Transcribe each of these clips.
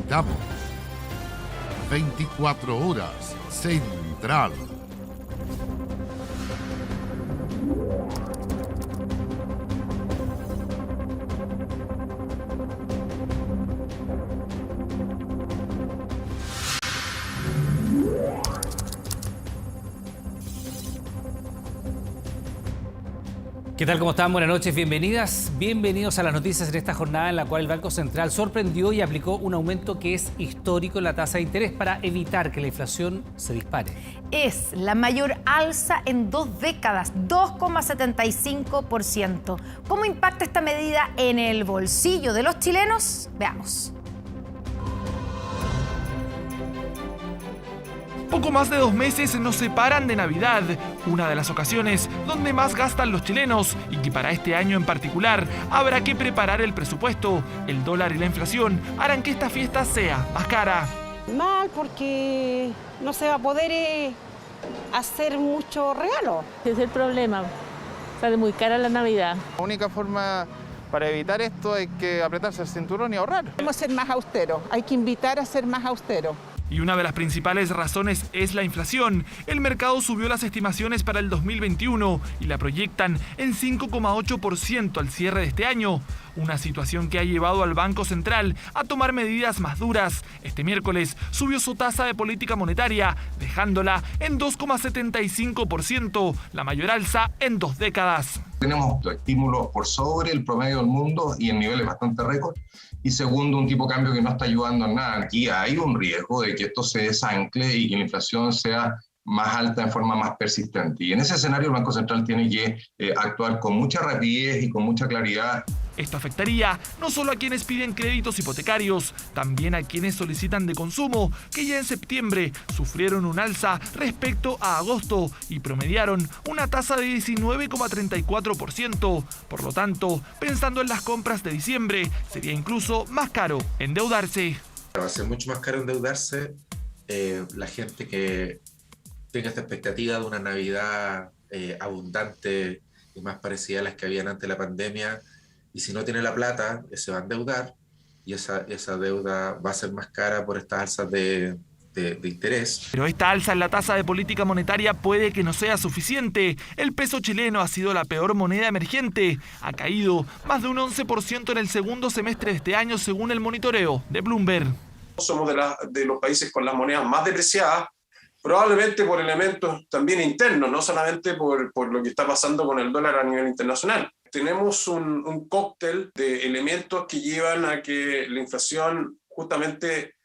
Presentamos 24 horas Central. ¿Qué tal? ¿Cómo están? Buenas noches, bienvenidas. Bienvenidos a las noticias en esta jornada en la cual el Banco Central sorprendió y aplicó un aumento que es histórico en la tasa de interés para evitar que la inflación se dispare. Es la mayor alza en 2 décadas, 2,75%. ¿Cómo impacta esta medida en el bolsillo de los chilenos? Veamos. Poco más de 2 meses nos separan de Navidad, una de las ocasiones donde más gastan los chilenos y que para este año en particular habrá que preparar el presupuesto. El dólar y la inflación harán que esta fiesta sea más cara. Mal porque no se va a poder hacer mucho regalo. Ese es el problema, sale muy cara la Navidad. La única forma para evitar esto hay que apretarse el cinturón y ahorrar. Debemos ser más austeros, hay que invitar a ser más austeros. Y una de las principales razones es la inflación. El mercado subió las estimaciones para el 2021 y la proyectan en 5,8% al cierre de este año. Una situación que ha llevado al Banco Central a tomar medidas más duras. Este miércoles subió su tasa de política monetaria, dejándola en 2,75%, la mayor alza en 2 décadas. Tenemos estímulos por sobre el promedio del mundo y en niveles bastante récord. Y segundo, un tipo de cambio que no está ayudando en nada. Aquí hay un riesgo de que esto se desancle y que la inflación sea más alta en forma más persistente. Y en ese escenario el Banco Central tiene que actuar con mucha rapidez y con mucha claridad. Esto afectaría no solo a quienes piden créditos hipotecarios, también a quienes solicitan de consumo, que ya en septiembre sufrieron un alza respecto a agosto y promediaron una tasa de 19,34%. Por lo tanto, pensando en las compras de diciembre, sería incluso más caro endeudarse. Va a ser mucho más caro endeudarse. La gente que tenga esta expectativa de una Navidad abundante y más parecida a las que habían antes de la pandemia, y si no tiene la plata, se va a endeudar y esa deuda va a ser más cara por estas alzas de interés. Pero esta alza en la tasa de política monetaria puede que no sea suficiente. El peso chileno ha sido la peor moneda emergente. Ha caído más de un 11% en el segundo semestre de este año, según el monitoreo de Bloomberg. Somos de los países con las monedas más depreciadas, probablemente por elementos también internos, no solamente por lo que está pasando con el dólar a nivel internacional. Tenemos un cóctel de elementos que llevan a que la inflación justamente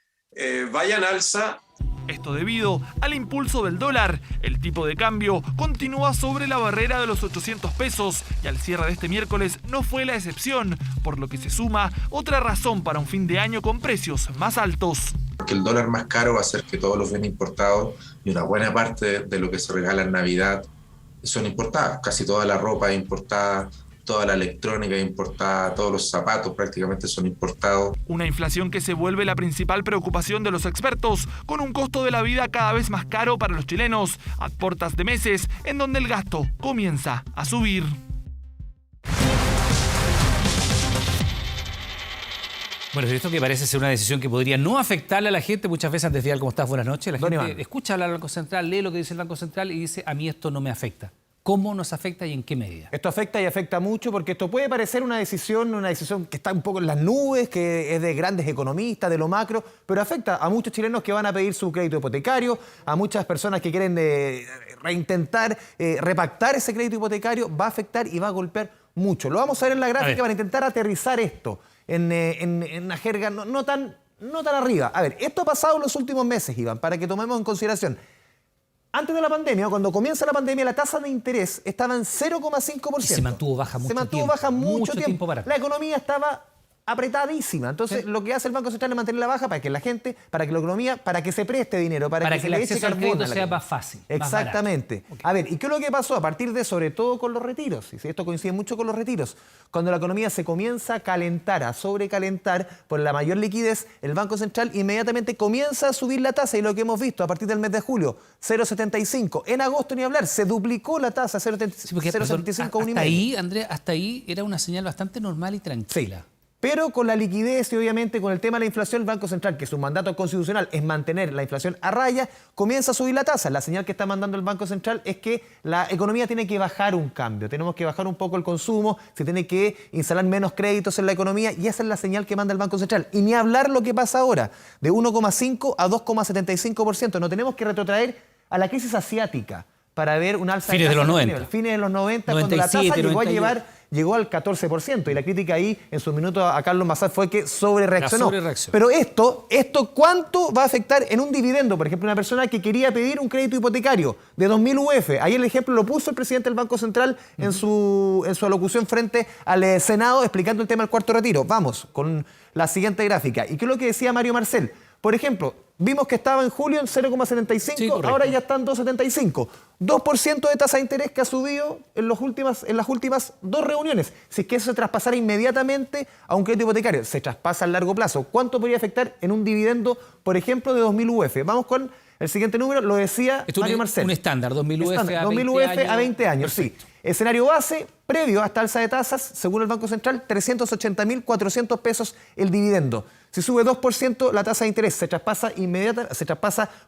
vaya en alza. Esto debido al impulso del dólar. El tipo de cambio continúa sobre la barrera de los 800 pesos y al cierre de este miércoles no fue la excepción, por lo que se suma otra razón para un fin de año con precios más altos. Porque el dólar más caro va a hacer que todos los bienes importados y una buena parte de lo que se regala en Navidad son importados. Casi toda la ropa es importada, toda la electrónica es importada, todos los zapatos prácticamente son importados. Una inflación que se vuelve la principal preocupación de los expertos, con un costo de la vida cada vez más caro para los chilenos, a puertas de meses en donde el gasto comienza a subir. Bueno, esto que parece ser una decisión que podría no afectarle a la gente, muchas veces antes de decir, ¿cómo estás? Buenas noches. La gente escucha hablar del Banco Central, lee lo que dice el Banco Central y dice, a mí esto no me afecta. ¿Cómo nos afecta y en qué medida? Esto afecta y afecta mucho porque esto puede parecer una decisión que está un poco en las nubes, que es de grandes economistas, de lo macro, pero afecta a muchos chilenos que van a pedir su crédito hipotecario, a muchas personas que quieren reintentar repactar ese crédito hipotecario, va a afectar y va a golpear mucho. Lo vamos a ver en la gráfica para intentar aterrizar esto en una jerga no tan arriba. A ver, esto ha pasado en los últimos meses, Iván, para que tomemos en consideración. Antes de la pandemia, cuando comienza la pandemia, la tasa de interés estaba en 0,5%. Se mantuvo baja mucho tiempo. La economía estaba apretadísima. Entonces, lo que hace el Banco Central es mantenerla baja para que la gente, para que la economía, para que se preste dinero, para que el acceso al crédito sea más fácil. Exactamente. Más a ver, ¿y qué es lo que pasó? A partir de, sobre todo con los retiros, y esto coincide mucho con los retiros, cuando la economía se comienza a calentar, a sobrecalentar por la mayor liquidez, el Banco Central inmediatamente comienza a subir la tasa, y lo que hemos visto a partir del mes de julio, 0,75. En agosto, ni hablar, se duplicó la tasa, 0,75 a 1,5. Hasta ahí, Andrea, hasta ahí era una señal bastante normal y tranquila. Sí. Pero con la liquidez y obviamente con el tema de la inflación, el Banco Central, que su mandato constitucional es mantener la inflación a raya, comienza a subir la tasa. La señal que está mandando el Banco Central es que la economía tiene que bajar un cambio. Tenemos que bajar un poco el consumo, se tiene que instalar menos créditos en la economía y esa es la señal que manda el Banco Central. Y ni hablar lo que pasa ahora, de 1,5 a 2,75%. No tenemos que retrotraer a la crisis asiática para ver un alza fines de los 90. Fines de los 90, 97, cuando la tasa 98. llegó al 14%. Y la crítica ahí, en su minuto, a Carlos Massad fue que sobrereaccionó. Pero esto, ¿cuánto va a afectar en un dividendo? Por ejemplo, una persona que quería pedir un crédito hipotecario de 2.000 UF. Ahí el ejemplo lo puso el presidente del Banco Central en su alocución frente al Senado, explicando el tema del cuarto retiro. Vamos con la siguiente gráfica. ¿Y qué es lo que decía Mario Marcel? Por ejemplo, vimos que estaba en julio en 0,75, sí, ahora ya está en 2,75. 2% de tasa de interés que ha subido en las últimas 2 reuniones. Si es que eso se traspasara inmediatamente a un crédito hipotecario, se traspasa a largo plazo. ¿Cuánto podría afectar en un dividendo, por ejemplo, de 2.000 UF? Vamos con el siguiente número, lo decía Mario Marcel. Un estándar, 2.000 UF a 20 2.000 UF a 20 años, perfecto. Sí. Escenario base, previo a esta alza de tasas, según el Banco Central, 380.400 pesos el dividendo. Si sube 2% la tasa de interés, se traspasa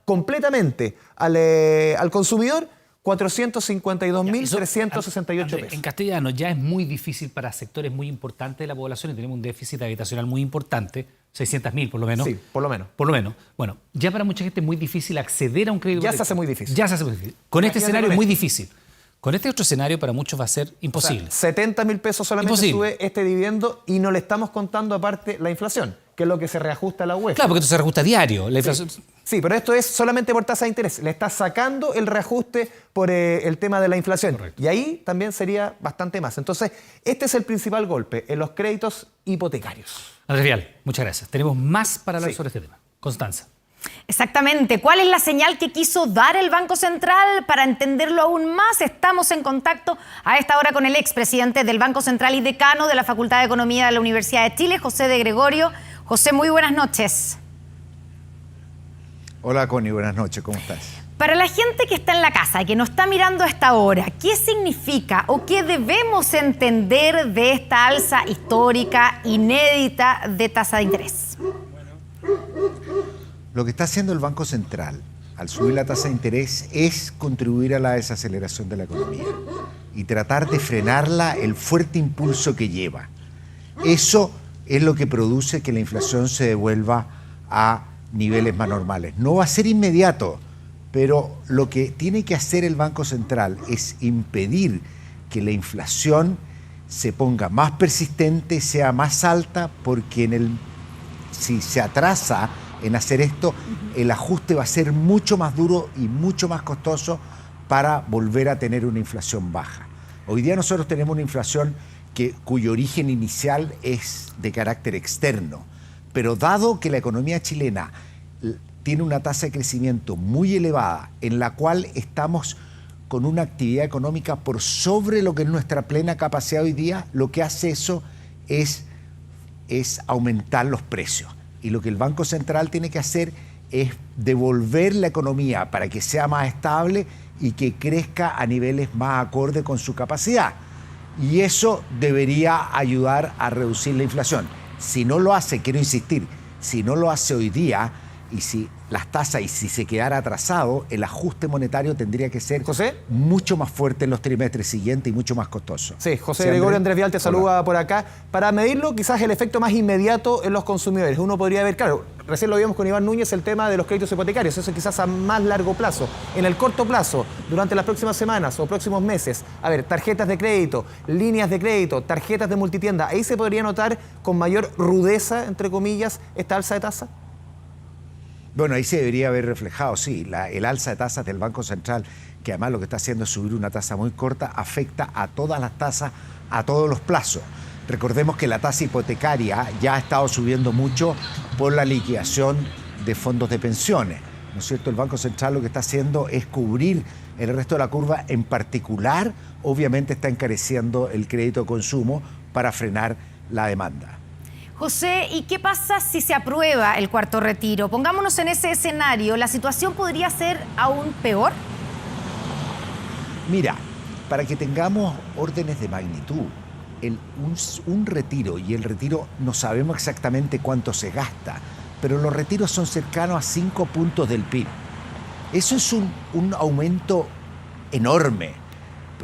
completamente al consumidor, 452.368 pesos. En castellano, ya es muy difícil para sectores muy importantes de la población y tenemos un déficit habitacional muy importante, 600.000 por lo menos. Sí, por lo menos. Por lo menos. Bueno, ya para mucha gente es muy difícil acceder a un crédito. Ya se hace muy difícil. Ya se hace muy difícil. Con este escenario es muy difícil. Con este otro escenario para muchos va a ser imposible. O sea, 70.000 pesos solamente sube este dividendo y no le estamos contando aparte la inflación, que es lo que se reajusta a la UEF. Claro, porque esto se reajusta a diario. La inflación... Sí, pero esto es solamente por tasa de interés. Le está sacando el reajuste por el tema de la inflación. Correcto. Y ahí también sería bastante más. Entonces, este es el principal golpe en los créditos hipotecarios. Andrés Vial, muchas gracias. Tenemos más para hablar sobre este tema. Constanza. Exactamente. ¿Cuál es la señal que quiso dar el Banco Central? Para entenderlo aún más, estamos en contacto a esta hora con el expresidente del Banco Central y decano de la Facultad de Economía de la Universidad de Chile, José de Gregorio. José, muy buenas noches. Hola, Connie, buenas noches. ¿Cómo estás? Para la gente que está en la casa y que nos está mirando a esta hora, ¿qué significa o qué debemos entender de esta alza histórica, inédita de tasa de interés? Lo que está haciendo el Banco Central al subir la tasa de interés es contribuir a la desaceleración de la economía y tratar de frenarla el fuerte impulso que lleva. Eso es lo que produce que la inflación se devuelva a niveles más normales. No va a ser inmediato, pero lo que tiene que hacer el Banco Central es impedir que la inflación se ponga más persistente, sea más alta, porque si se atrasa en hacer esto, el ajuste va a ser mucho más duro y mucho más costoso para volver a tener una inflación baja. Hoy día nosotros tenemos una inflación cuyo origen inicial es de carácter externo, pero dado que la economía chilena tiene una tasa de crecimiento muy elevada, en la cual estamos con una actividad económica por sobre lo que es nuestra plena capacidad hoy día, lo que hace eso es aumentar los precios. Y lo que el Banco Central tiene que hacer es devolver la economía para que sea más estable y que crezca a niveles más acorde con su capacidad. Y eso debería ayudar a reducir la inflación. Si no lo hace, quiero insistir, si no lo hace hoy día y si las tasas y si se quedara atrasado, el ajuste monetario tendría que ser mucho más fuerte en los trimestres siguientes y mucho más costoso. Sí, José Gregorio, Andrés Vial te saluda por acá. Para medirlo, quizás el efecto más inmediato en los consumidores. Uno podría ver, claro, recién lo vimos con Iván Núñez, el tema de los créditos hipotecarios. Eso quizás a más largo plazo. En el corto plazo, durante las próximas semanas o próximos meses, a ver, tarjetas de crédito, líneas de crédito, tarjetas de multitienda, ¿ahí se podría notar con mayor rudeza, entre comillas, esta alza de tasa? Bueno, ahí se debería haber reflejado, sí, el alza de tasas del Banco Central, que además lo que está haciendo es subir una tasa muy corta, afecta a todas las tasas, a todos los plazos. Recordemos que la tasa hipotecaria ya ha estado subiendo mucho por la liquidación de fondos de pensiones, ¿no es cierto? El Banco Central lo que está haciendo es cubrir el resto de la curva, en particular, obviamente está encareciendo el crédito de consumo para frenar la demanda. José, ¿y qué pasa si se aprueba el cuarto retiro? Pongámonos en ese escenario, ¿la situación podría ser aún peor? Mira, para que tengamos órdenes de magnitud, un retiro, y el retiro no sabemos exactamente cuánto se gasta, pero los retiros son cercanos a 5 puntos del PIB. Eso es un aumento enorme.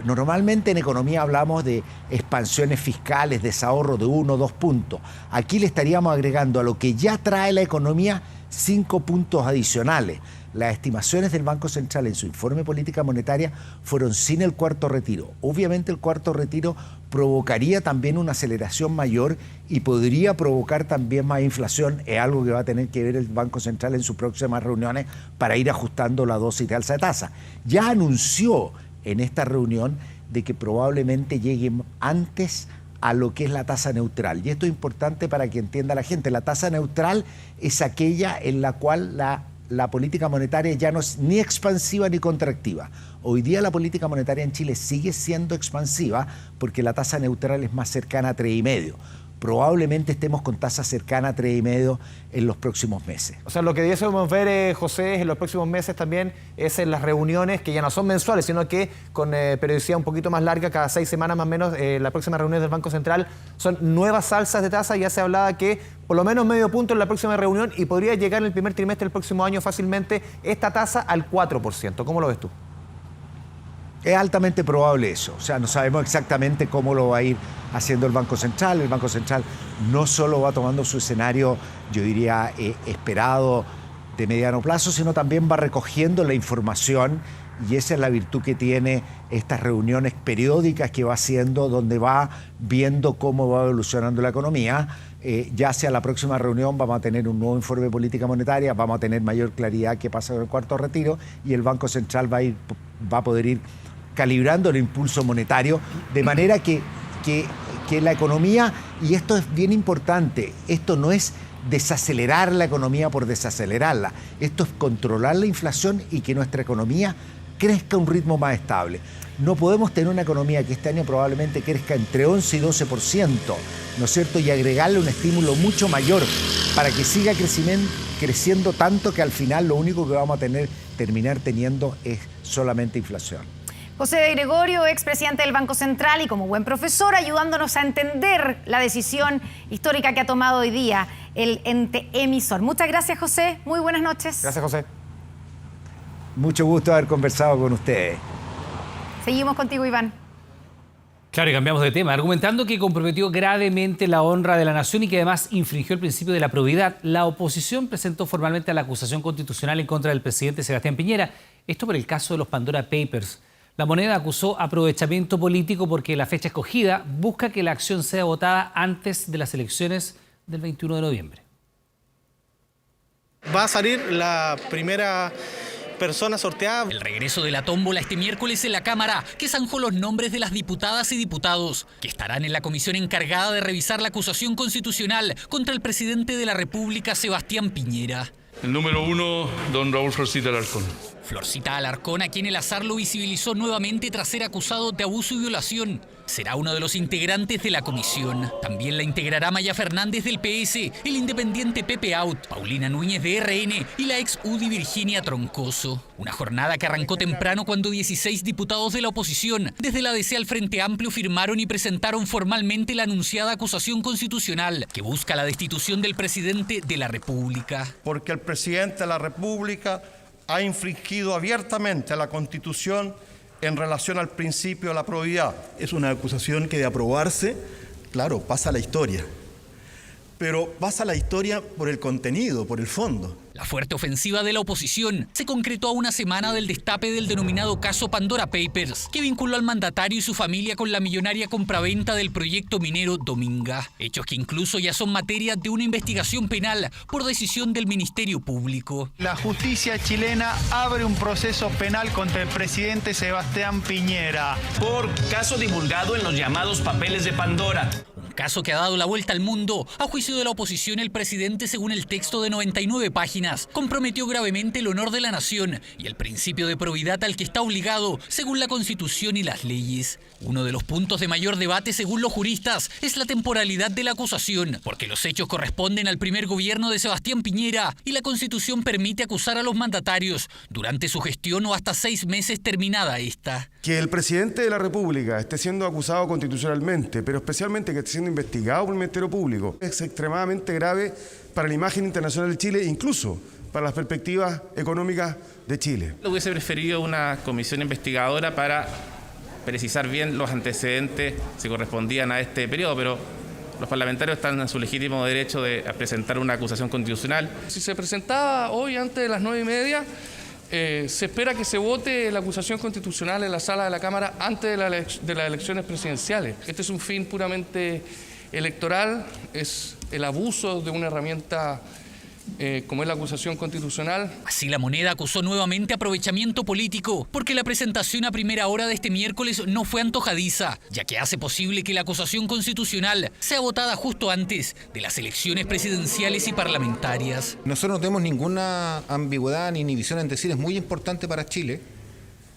Normalmente en economía hablamos de expansiones fiscales, desahorro de 1 o 2 puntos. Aquí le estaríamos agregando a lo que ya trae la economía 5 puntos adicionales. Las estimaciones del Banco Central en su informe de política monetaria fueron sin el cuarto retiro. Obviamente el cuarto retiro provocaría también una aceleración mayor y podría provocar también más inflación. Es algo que va a tener que ver el Banco Central en sus próximas reuniones para ir ajustando la dosis de alza de tasa. Ya anunció en esta reunión de que probablemente llegue antes a lo que es la tasa neutral. Y esto es importante para que entienda la gente. La tasa neutral es aquella en la cual la política monetaria ya no es ni expansiva ni contractiva. Hoy día la política monetaria en Chile sigue siendo expansiva porque la tasa neutral es más cercana a 3,5. Probablemente estemos con tasas cercanas a 3,5 en los próximos meses. O sea, lo que deberíamos ver, José, en los próximos meses también es en las reuniones, que ya no son mensuales, sino que con periodicidad un poquito más larga, cada 6 semanas más o menos, las próximas reuniones del Banco Central son nuevas alzas de tasa. Ya se hablaba que por lo menos medio punto en la próxima reunión y podría llegar en el primer trimestre del próximo año fácilmente esta tasa al 4%. ¿Cómo lo ves tú? Es altamente probable eso. O sea, no sabemos exactamente cómo lo va a ir haciendo el Banco Central. El Banco Central no solo va tomando su escenario, yo diría, esperado de mediano plazo, sino también va recogiendo la información, y esa es la virtud que tiene estas reuniones periódicas que va haciendo, donde va viendo cómo va evolucionando la economía. Ya hacia la próxima reunión vamos a tener un nuevo informe de política monetaria, vamos a tener mayor claridad qué pasa con el cuarto retiro, y el Banco Central va a poder ir calibrando el impulso monetario, de manera que la economía, y esto es bien importante, esto no es desacelerar la economía por desacelerarla, esto es controlar la inflación y que nuestra economía crezca a un ritmo más estable. No podemos tener una economía que este año probablemente crezca entre 11 y 12%, ¿no es cierto?, y agregarle un estímulo mucho mayor para que siga creciendo tanto que al final lo único que vamos a terminar teniendo es solamente inflación. José de Gregorio, expresidente del Banco Central y como buen profesor, ayudándonos a entender la decisión histórica que ha tomado hoy día el ente emisor. Muchas gracias, José. Muy buenas noches. Gracias, José. Mucho gusto haber conversado con ustedes. Seguimos contigo, Iván. Claro, y cambiamos de tema. Argumentando que comprometió gravemente la honra de la nación y que además infringió el principio de la probidad, la oposición presentó formalmente la acusación constitucional en contra del presidente Sebastián Piñera. Esto por el caso de los Pandora Papers. La Moneda acusó aprovechamiento político porque la fecha escogida busca que la acción sea votada antes de las elecciones del 21 de noviembre. Va a salir la primera persona sorteada. El regreso de la tómbola este miércoles en la Cámara, que zanjó los nombres de las diputadas y diputados, que estarán en la comisión encargada de revisar la acusación constitucional contra el presidente de la República, Sebastián Piñera. El número 1, don Raúl Florcita Alarcón. Florcita Alarcón, a quien el azar lo visibilizó nuevamente tras ser acusado de abuso y violación. Será uno de los integrantes de la comisión. También la integrará Maya Fernández del PS, el independiente Pepe Out, Paulina Núñez de RN y la ex UDI Virginia Troncoso. Una jornada que arrancó temprano cuando 16 diputados de la oposición, desde la DC al Frente Amplio, firmaron y presentaron formalmente la anunciada acusación constitucional que busca la destitución del presidente de la República. Porque el presidente de la República ha infringido abiertamente la Constitución en relación al principio de la probidad. Es una acusación que de aprobarse, claro, pasa a la historia. Pero pasa a la historia por el contenido, por el fondo. La fuerte ofensiva de la oposición se concretó a una semana del destape del denominado caso Pandora Papers, que vinculó al mandatario y su familia con la millonaria compraventa del proyecto minero Dominga. Hechos que incluso ya son materia de una investigación penal por decisión del Ministerio Público. La justicia chilena abre un proceso penal contra el presidente Sebastián Piñera por caso divulgado en los llamados papeles de Pandora. Caso que ha dado la vuelta al mundo. A juicio de la oposición, el presidente, según el texto de 99 páginas, comprometió gravemente el honor de la nación y el principio de probidad al que está obligado, según la Constitución y las leyes. Uno de los puntos de mayor debate, según los juristas, es la temporalidad de la acusación, porque los hechos corresponden al primer gobierno de Sebastián Piñera y la Constitución permite acusar a los mandatarios durante su gestión o hasta 6 meses terminada esta. Que el presidente de la República esté siendo acusado constitucionalmente, pero especialmente que esté siendo investigado por el Ministerio Público, es extremadamente grave para la imagen internacional de Chile, incluso para las perspectivas económicas de Chile. Hubiese preferido una comisión investigadora para precisar bien los antecedentes si correspondían a este periodo, pero los parlamentarios están en su legítimo derecho de presentar una acusación constitucional. Si se presentaba hoy antes de las 9:30, se espera que se vote la acusación constitucional en la sala de la Cámara antes de las elecciones presidenciales. Este es un fin puramente electoral, es el abuso de una herramienta como es la acusación constitucional. Así La Moneda acusó nuevamente aprovechamiento político, porque la presentación a primera hora de este miércoles no fue antojadiza, ya que hace posible que la acusación constitucional sea votada justo antes de las elecciones presidenciales y parlamentarias. Nosotros no tenemos ninguna ambigüedad ni inhibición en decir, es muy importante para Chile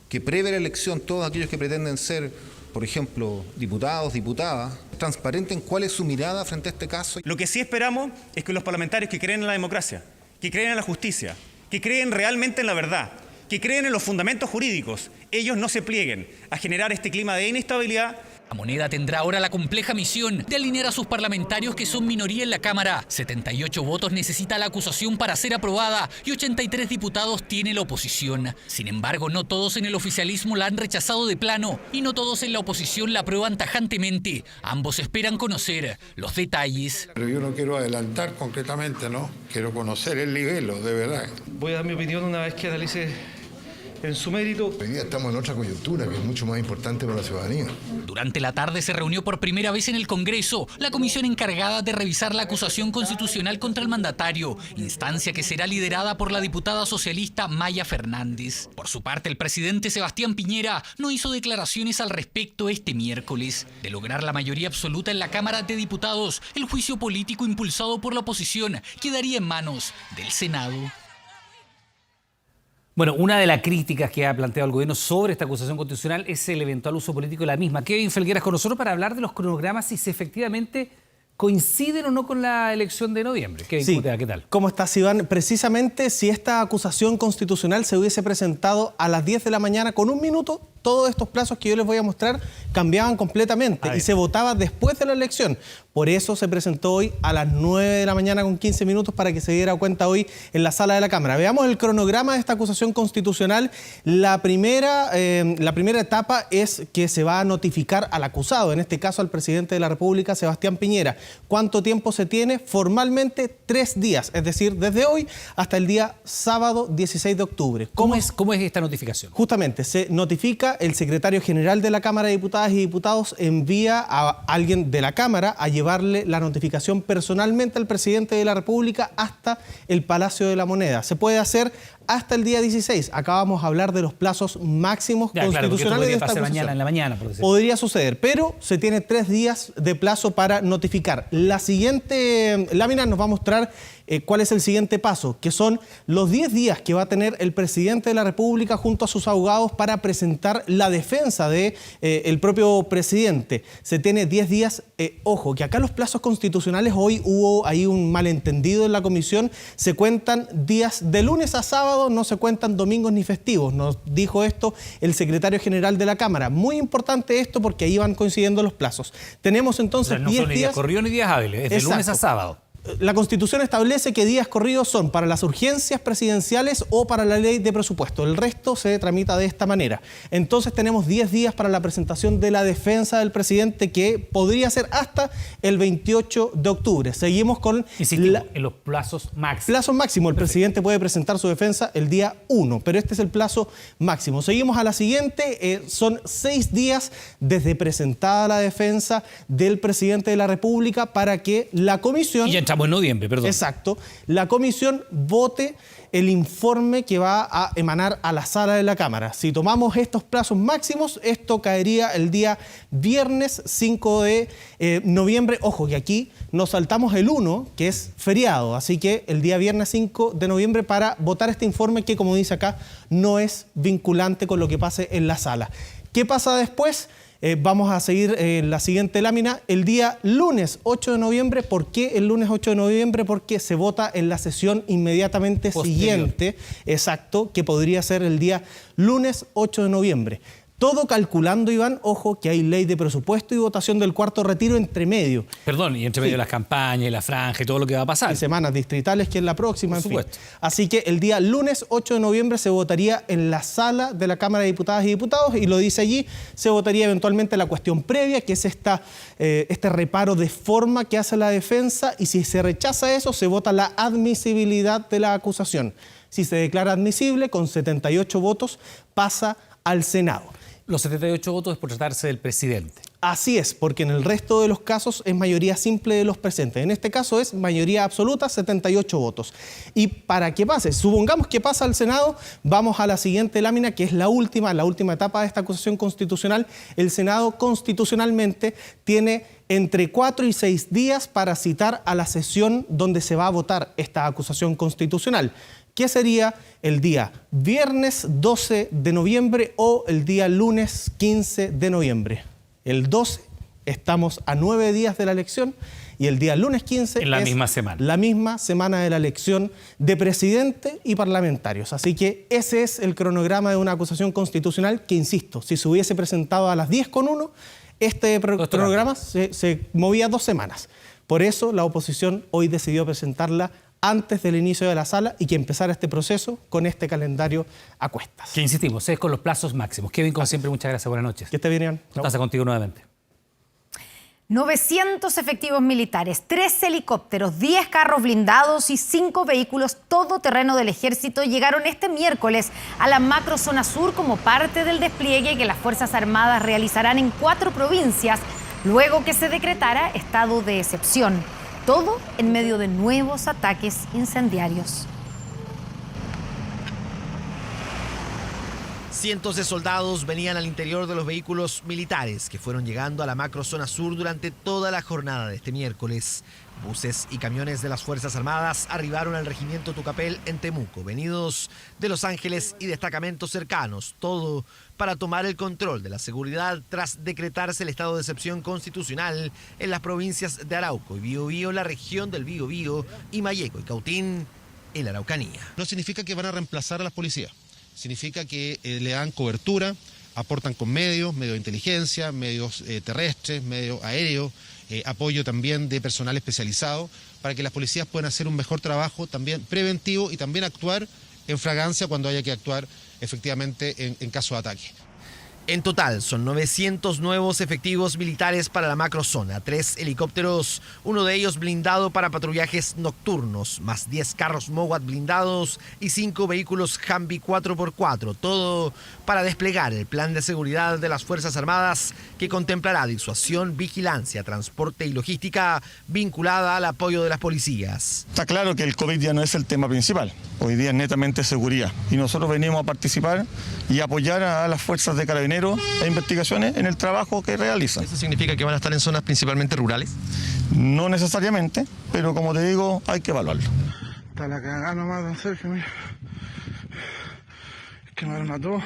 que previa la elección todos aquellos que pretenden ser, por ejemplo, diputados, diputadas, transparenten cuál es su mirada frente a este caso. Lo que sí esperamos es que los parlamentarios que creen en la democracia, que creen en la justicia, que creen realmente en la verdad, que creen en los fundamentos jurídicos, ellos no se plieguen a generar este clima de inestabilidad. La Moneda tendrá ahora la compleja misión de alinear a sus parlamentarios que son minoría en la Cámara. 78 votos necesita la acusación para ser aprobada y 83 diputados tiene la oposición. Sin embargo, no todos en el oficialismo la han rechazado de plano y no todos en la oposición la aprueban tajantemente. Ambos esperan conocer los detalles. Pero yo no quiero adelantar concretamente, ¿no? Quiero conocer el nivel, de verdad. Voy a dar mi opinión una vez que analice en su mérito. Hoy día estamos en otra coyuntura que es mucho más importante para la ciudadanía. Durante la tarde se reunió por primera vez en el Congreso la comisión encargada de revisar la acusación constitucional contra el mandatario, instancia que será liderada por la diputada socialista Maya Fernández. Por su parte, el presidente Sebastián Piñera no hizo declaraciones al respecto este miércoles. De lograr la mayoría absoluta en la Cámara de Diputados, el juicio político impulsado por la oposición quedaría en manos del Senado. Bueno, una de las críticas que ha planteado el gobierno sobre esta acusación constitucional es el eventual uso político de la misma. Kevin Felgueras con nosotros para hablar de los cronogramas y si efectivamente coinciden o no con la elección de noviembre. Kevin, sí. ¿qué tal? ¿Cómo estás, Iván? Precisamente si esta acusación constitucional se hubiese presentado a las 10 de la mañana con un minuto, todos estos plazos que yo les voy a mostrar cambiaban completamente y se votaba después de la elección. Por eso se presentó hoy a las 9 de la mañana con 15 minutos para que se diera cuenta hoy en la sala de la Cámara. Veamos el cronograma de esta acusación constitucional. La primera etapa es que se va a notificar al acusado, en este caso al presidente de la República, Sebastián Piñera. ¿Cuánto tiempo se tiene? Formalmente 3 días, es decir, desde hoy hasta el día sábado 16 de octubre. ¿Cómo es esta notificación? Justamente, se notifica, el secretario general de la Cámara de Diputadas y Diputados envía a alguien de la Cámara a llevarle la notificación personalmente al presidente de la República hasta el Palacio de la Moneda. Se puede hacer hasta el día 16. Acabamos de hablar de los plazos máximos constitucionales de esta acusación. Mañana en la mañana, por decirlo. Podría suceder, pero se tiene 3 días de plazo para notificar. La siguiente lámina nos va a mostrar cuál es el siguiente paso, que son los 10 días que va a tener el presidente de la República junto a sus abogados para presentar la defensa de el propio presidente. Se tiene 10 días. Ojo, que acá los plazos constitucionales, hoy hubo ahí un malentendido en la comisión, se cuentan días de lunes a sábado, no se cuentan domingos ni festivos. Nos dijo esto el secretario general de la Cámara. Muy importante esto porque ahí van coincidiendo los plazos. Tenemos entonces 10 días. No son ni días corridos ni días hábiles, es de lunes a sábado. La Constitución establece que días corridos son para las urgencias presidenciales o para la ley de presupuesto. El resto se tramita de esta manera. Entonces tenemos 10 días para la presentación de la defensa del presidente, que podría ser hasta el 28 de octubre. Seguimos con en los plazos máximos. Plazo máximo. El presidente puede presentar su defensa el día 1, pero este es el plazo máximo. Seguimos a la siguiente. Son 6 días desde presentada la defensa del presidente de la República para que la comisión... En noviembre, perdón. Exacto. La comisión vote el informe que va a emanar a la sala de la Cámara. Si tomamos estos plazos máximos, esto caería el día viernes 5 de noviembre. Ojo, que aquí nos saltamos el 1, que es feriado. Así que el día viernes 5 de noviembre para votar este informe que, como dice acá, no es vinculante con lo que pase en la sala. ¿Qué pasa después? Vamos a seguir en la siguiente lámina. El día lunes 8 de noviembre. ¿Por qué el lunes 8 de noviembre? Porque se vota en la sesión inmediatamente siguiente. Exacto, que podría ser el día lunes 8 de noviembre. Todo calculando, Iván, ojo, que hay ley de presupuesto y votación del cuarto retiro entre medio. Perdón, y entre medio de las campañas, y la franja y todo lo que va a pasar. Y semanas distritales, que es la próxima, Por supuesto. Así que el día lunes 8 de noviembre se votaría en la sala de la Cámara de Diputadas y Diputados, y lo dice allí, se votaría eventualmente la cuestión previa, que es este reparo de forma que hace la defensa, y si se rechaza eso, se vota la admisibilidad de la acusación. Si se declara admisible, con 78 votos, pasa al Senado. Los 78 votos es por tratarse del presidente. Así es, porque en el resto de los casos es mayoría simple de los presentes. En este caso es mayoría absoluta, 78 votos. Y para que pase, supongamos que pasa al Senado, vamos a la siguiente lámina, que es la última etapa de esta acusación constitucional. El Senado constitucionalmente tiene entre 4 y 6 días para citar a la sesión donde se va a votar esta acusación constitucional, que sería el día viernes 12 de noviembre o el día lunes 15 de noviembre. El 12 estamos a 9 días de la elección y el día lunes 15 en la misma semana. La misma semana de la elección de presidente y parlamentarios. Así que ese es el cronograma de una acusación constitucional que, insisto, si se hubiese presentado a las 10:01, este cronograma se movía 2 semanas. Por eso la oposición hoy decidió presentarla antes del inicio de la sala y que empezara este proceso con este calendario a cuestas. Que insistimos, es con los plazos máximos. Kevin, como siempre, muchas gracias. Buenas noches. Que esté bien, Iván. Pasa contigo nuevamente. 900 efectivos militares, 3 helicópteros, 10 carros blindados y 5 vehículos todoterreno del Ejército llegaron este miércoles a la macrozona sur como parte del despliegue que las Fuerzas Armadas realizarán en 4 provincias, luego que se decretara estado de excepción. Todo en medio de nuevos ataques incendiarios. Cientos de soldados venían al interior de los vehículos militares que fueron llegando a la macrozona sur durante toda la jornada de este miércoles. Buses y camiones de las Fuerzas Armadas arribaron al regimiento Tucapel en Temuco, venidos de Los Ángeles y destacamentos cercanos, todo para tomar el control de la seguridad tras decretarse el estado de excepción constitucional en las provincias de Arauco y Biobío, la región del Biobío, y Malleco y Cautín, en la Araucanía. No significa que van a reemplazar a las policías, significa que le dan cobertura, aportan con medios de inteligencia, medios terrestres, medios aéreos, apoyo también de personal especializado para que las policías puedan hacer un mejor trabajo también preventivo y también actuar en fragancia cuando haya que actuar efectivamente en caso de ataque. En total son 900 nuevos efectivos militares para la macrozona, 3 helicópteros, uno de ellos blindado para patrullajes nocturnos, más 10 carros Mowat blindados y 5 vehículos Humvee 4x4, todo para desplegar el plan de seguridad de las Fuerzas Armadas que contemplará disuasión, vigilancia, transporte y logística vinculada al apoyo de las policías. Está claro que el COVID ya no es el tema principal, hoy día es netamente seguridad y nosotros venimos a participar y apoyar a las fuerzas de carabineros e investigaciones en el trabajo que realizan. ¿Eso significa que van a estar en zonas principalmente rurales? No necesariamente, pero como te digo, hay que evaluarlo. Está la cagada nomás, don Sergio, mira. Es que me mató.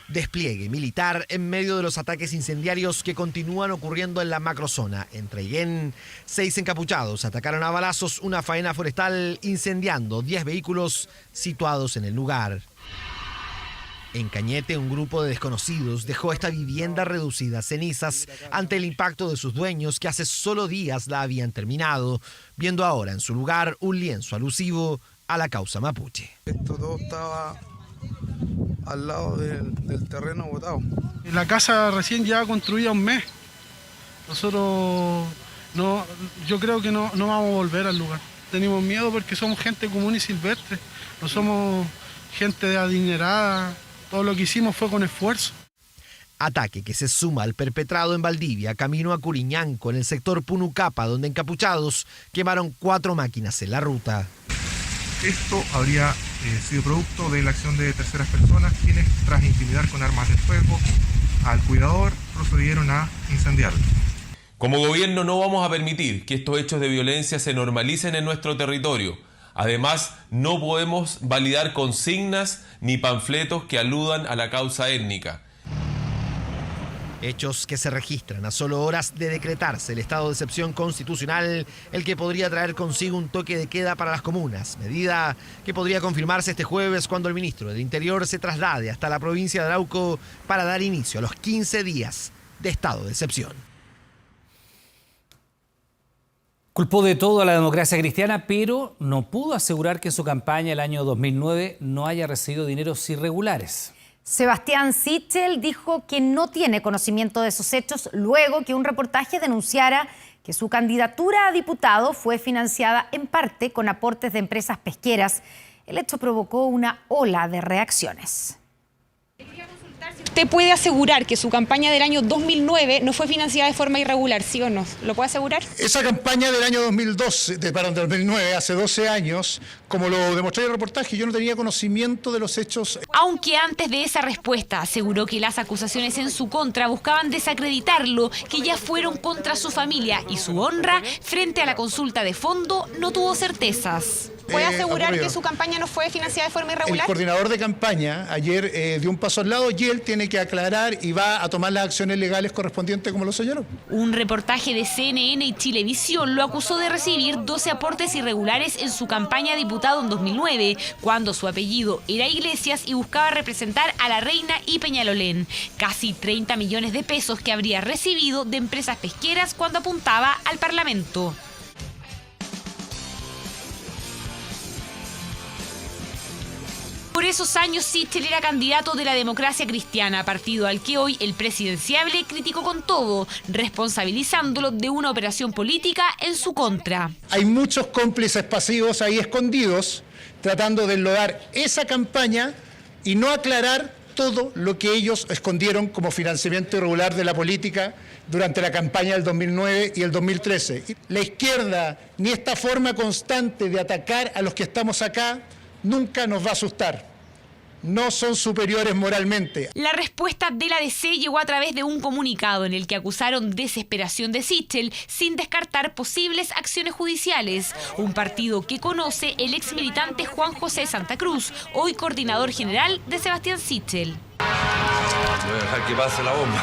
Despliegue militar en medio de los ataques incendiarios que continúan ocurriendo en la macrozona. En Trellén, 6 encapuchados atacaron a balazos una faena forestal incendiando 10 vehículos situados en el lugar. En Cañete, un grupo de desconocidos dejó esta vivienda reducida a cenizas ante el impacto de sus dueños que hace solo días la habían terminado, viendo ahora en su lugar un lienzo alusivo a la causa mapuche. Esto todo estaba al lado del terreno botado. La casa recién ya construida un mes. Nosotros yo creo que no vamos a volver al lugar. Tenemos miedo porque somos gente común y silvestre, no somos gente adinerada. Todo lo que hicimos fue con esfuerzo. Ataque que se suma al perpetrado en Valdivia, camino a Curiñanco, en el sector Punucapa, donde encapuchados quemaron 4 máquinas en la ruta. Esto habría sido producto de la acción de terceras personas, quienes, tras intimidar con armas de fuego al cuidador, procedieron a incendiarlo. Como gobierno no vamos a permitir que estos hechos de violencia se normalicen en nuestro territorio. Además, no podemos validar consignas ni panfletos que aludan a la causa étnica. Hechos que se registran a solo horas de decretarse el estado de excepción constitucional, el que podría traer consigo un toque de queda para las comunas, medida que podría confirmarse este jueves cuando el ministro del Interior se traslade hasta la provincia de Arauco para dar inicio a los 15 días de estado de excepción. Culpó de todo a la democracia cristiana, pero no pudo asegurar que su campaña el año 2009 no haya recibido dineros irregulares. Sebastián Sichel dijo que no tiene conocimiento de esos hechos luego que un reportaje denunciara que su candidatura a diputado fue financiada en parte con aportes de empresas pesqueras. El hecho provocó una ola de reacciones. ¿Usted puede asegurar que su campaña del año 2009 no fue financiada de forma irregular, sí o no? ¿Lo puede asegurar? Esa campaña del año 2009, hace 12 años, como lo demostré en el reportaje, yo no tenía conocimiento de los hechos. Aunque antes de esa respuesta aseguró que las acusaciones en su contra buscaban desacreditarlo, que ya fueron contra su familia y su honra, frente a la consulta de fondo no tuvo certezas. ¿Puede asegurar que su campaña no fue financiada de forma irregular? El coordinador de campaña ayer dio un paso al lado y él tiene que aclarar y va a tomar las acciones legales correspondientes como lo señaló. Un reportaje de CNN y Chilevisión lo acusó de recibir 12 aportes irregulares en su campaña a diputado en 2009, cuando su apellido era Iglesias y buscaba representar a La Reina y Peñalolén. Casi 30 millones de pesos que habría recibido de empresas pesqueras cuando apuntaba al Parlamento. Por esos años, Sichel era candidato de la Democracia Cristiana, partido al que hoy el presidenciable criticó con todo, responsabilizándolo de una operación política en su contra. Hay muchos cómplices pasivos ahí escondidos, tratando de enlodar esa campaña y no aclarar todo lo que ellos escondieron como financiamiento irregular de la política durante la campaña del 2009 y el 2013. La izquierda, ni esta forma constante de atacar a los que estamos acá, nunca nos va a asustar. No son superiores moralmente. La respuesta de la DC llegó a través de un comunicado en el que acusaron desesperación de Sichel sin descartar posibles acciones judiciales. Un partido que conoce el ex militante Juan José Santa Cruz, hoy coordinador general de Sebastián Sichel. Voy a dejar que pase la bomba.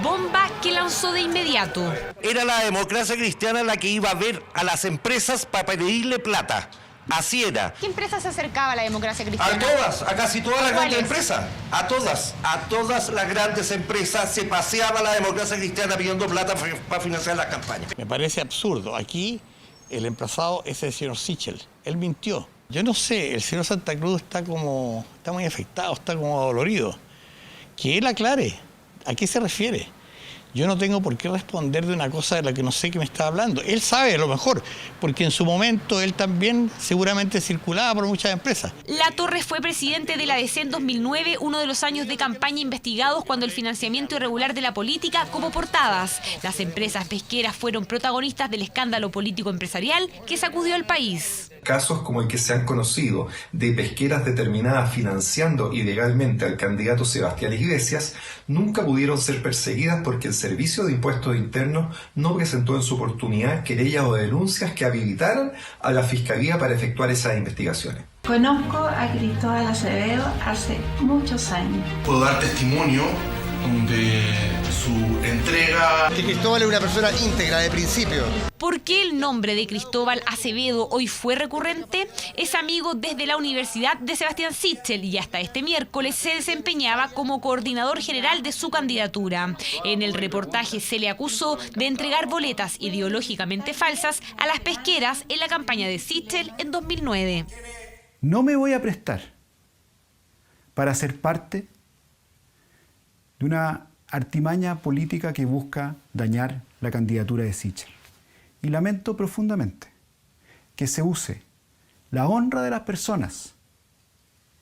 Bomba que lanzó de inmediato. Era la Democracia Cristiana la que iba a ver a las empresas para pedirle plata. Así era. ¿Qué empresa se acercaba a la Democracia Cristiana? A todas, a casi todas las grandes empresas. A todas las grandes empresas se paseaba la Democracia Cristiana pidiendo plata para financiar las campañas. Me parece absurdo. Aquí el emplazado es el señor Sichel. Él mintió. Yo no sé, el señor Santa Cruz está muy afectado, está como dolorido. Que él aclare a qué se refiere. Yo no tengo por qué responder de una cosa de la que no sé qué me está hablando. Él sabe a lo mejor, porque en su momento él también seguramente circulaba por muchas empresas. Latorre fue presidente de la DC en 2009, uno de los años de campaña investigados cuando el financiamiento irregular de la política como portadas. Las empresas pesqueras fueron protagonistas del escándalo político-empresarial que sacudió al país. Casos como el que se han conocido de pesqueras determinadas financiando ilegalmente al candidato Sebastián Iglesias nunca pudieron ser perseguidas porque el Servicio de Impuestos Internos no presentó en su oportunidad querellas o denuncias que habilitaran a la Fiscalía para efectuar esas investigaciones. Conozco a Cristóbal Acevedo hace muchos años. Puedo dar testimonio de su entrega. Que Cristóbal es una persona íntegra de principio. ¿Por qué el nombre de Cristóbal Acevedo hoy fue recurrente? Es amigo desde la Universidad de Sebastián Sichel y hasta este miércoles se desempeñaba como coordinador general de su candidatura. En el reportaje se le acusó de entregar boletas ideológicamente falsas a las pesqueras en la campaña de Sichel en 2009. No me voy a prestar para ser parte de una artimaña política que busca dañar la candidatura de Sichel. Y lamento profundamente que se use la honra de las personas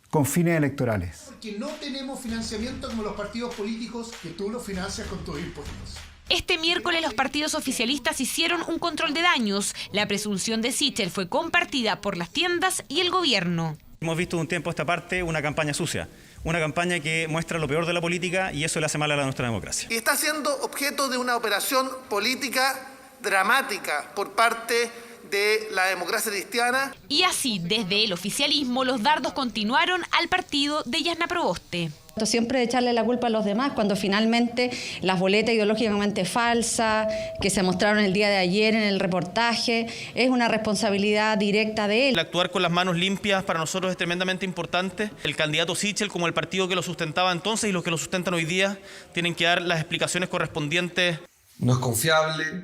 con fines electorales. Porque no tenemos financiamiento como los partidos políticos que tú los financias con tus impuestos. Este miércoles los partidos oficialistas hicieron un control de daños. La presunción de Sichel fue compartida por las tiendas y el gobierno. Hemos visto de un tiempo a esta parte una campaña sucia, una campaña que muestra lo peor de la política y eso le hace mal a nuestra democracia. Y está siendo objeto de una operación política dramática por parte de la democracia cristiana. Y así, desde el oficialismo, los dardos continuaron al partido de Yasna Proboste. Siempre echarle la culpa a los demás cuando finalmente las boletas ideológicamente falsas que se mostraron el día de ayer en el reportaje es una responsabilidad directa de él. El actuar con las manos limpias para nosotros es tremendamente importante. El candidato Sichel, como el partido que lo sustentaba entonces y los que lo sustentan hoy día, tienen que dar las explicaciones correspondientes. No es confiable,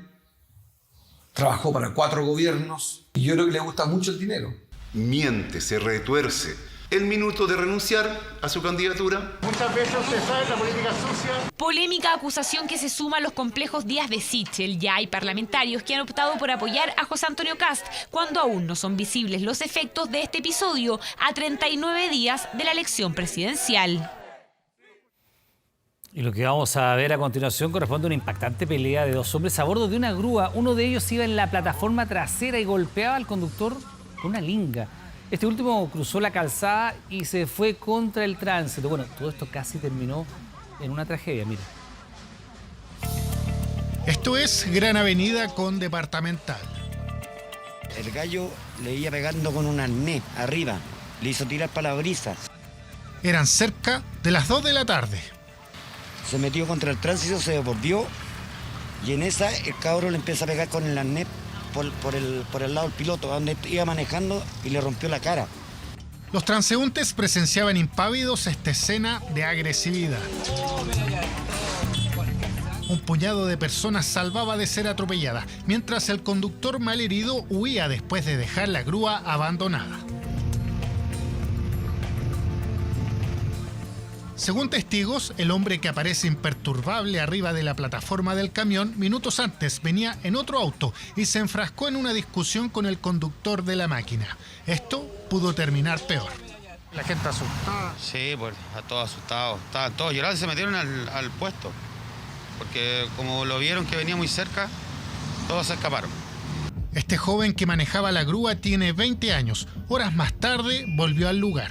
trabajó para 4 gobiernos y yo creo que le gusta mucho el dinero. Miente, se retuerce. El minuto de renunciar a su candidatura. Muchas veces usted sabe la política sucia. Polémica acusación que se suma a los complejos días de Sichel. Ya hay parlamentarios que han optado por apoyar a José Antonio Kast cuando aún no son visibles los efectos de este episodio a 39 días de la elección presidencial. Y lo que vamos a ver a continuación corresponde a una impactante pelea de 2 hombres a bordo de una grúa. Uno de ellos iba en la plataforma trasera y golpeaba al conductor con una linga. Este último cruzó la calzada y se fue contra el tránsito. Bueno, todo esto casi terminó en una tragedia, mira. Esto es Gran Avenida con Departamental. El gallo le iba pegando con un arnés arriba, le hizo tirar para la brisa. Eran cerca de las 2 de la tarde. Se metió contra el tránsito, se devolvió y en esa el cabro le empieza a pegar con el arnés por el lado del piloto, donde iba manejando y le rompió la cara. Los transeúntes presenciaban impávidos esta escena de agresividad. Un puñado de personas salvaba de ser atropellada, mientras el conductor malherido huía después de dejar la grúa abandonada. Según testigos, el hombre que aparece imperturbable arriba de la plataforma del camión minutos antes venía en otro auto y se enfrascó en una discusión con el conductor de la máquina. Esto pudo terminar peor. La gente asustada. Sí, pues a todos asustados. Estaban todos llorando y se metieron al puesto. Porque como lo vieron que venía muy cerca, todos se escaparon. Este joven que manejaba la grúa tiene 20 años. Horas más tarde volvió al lugar.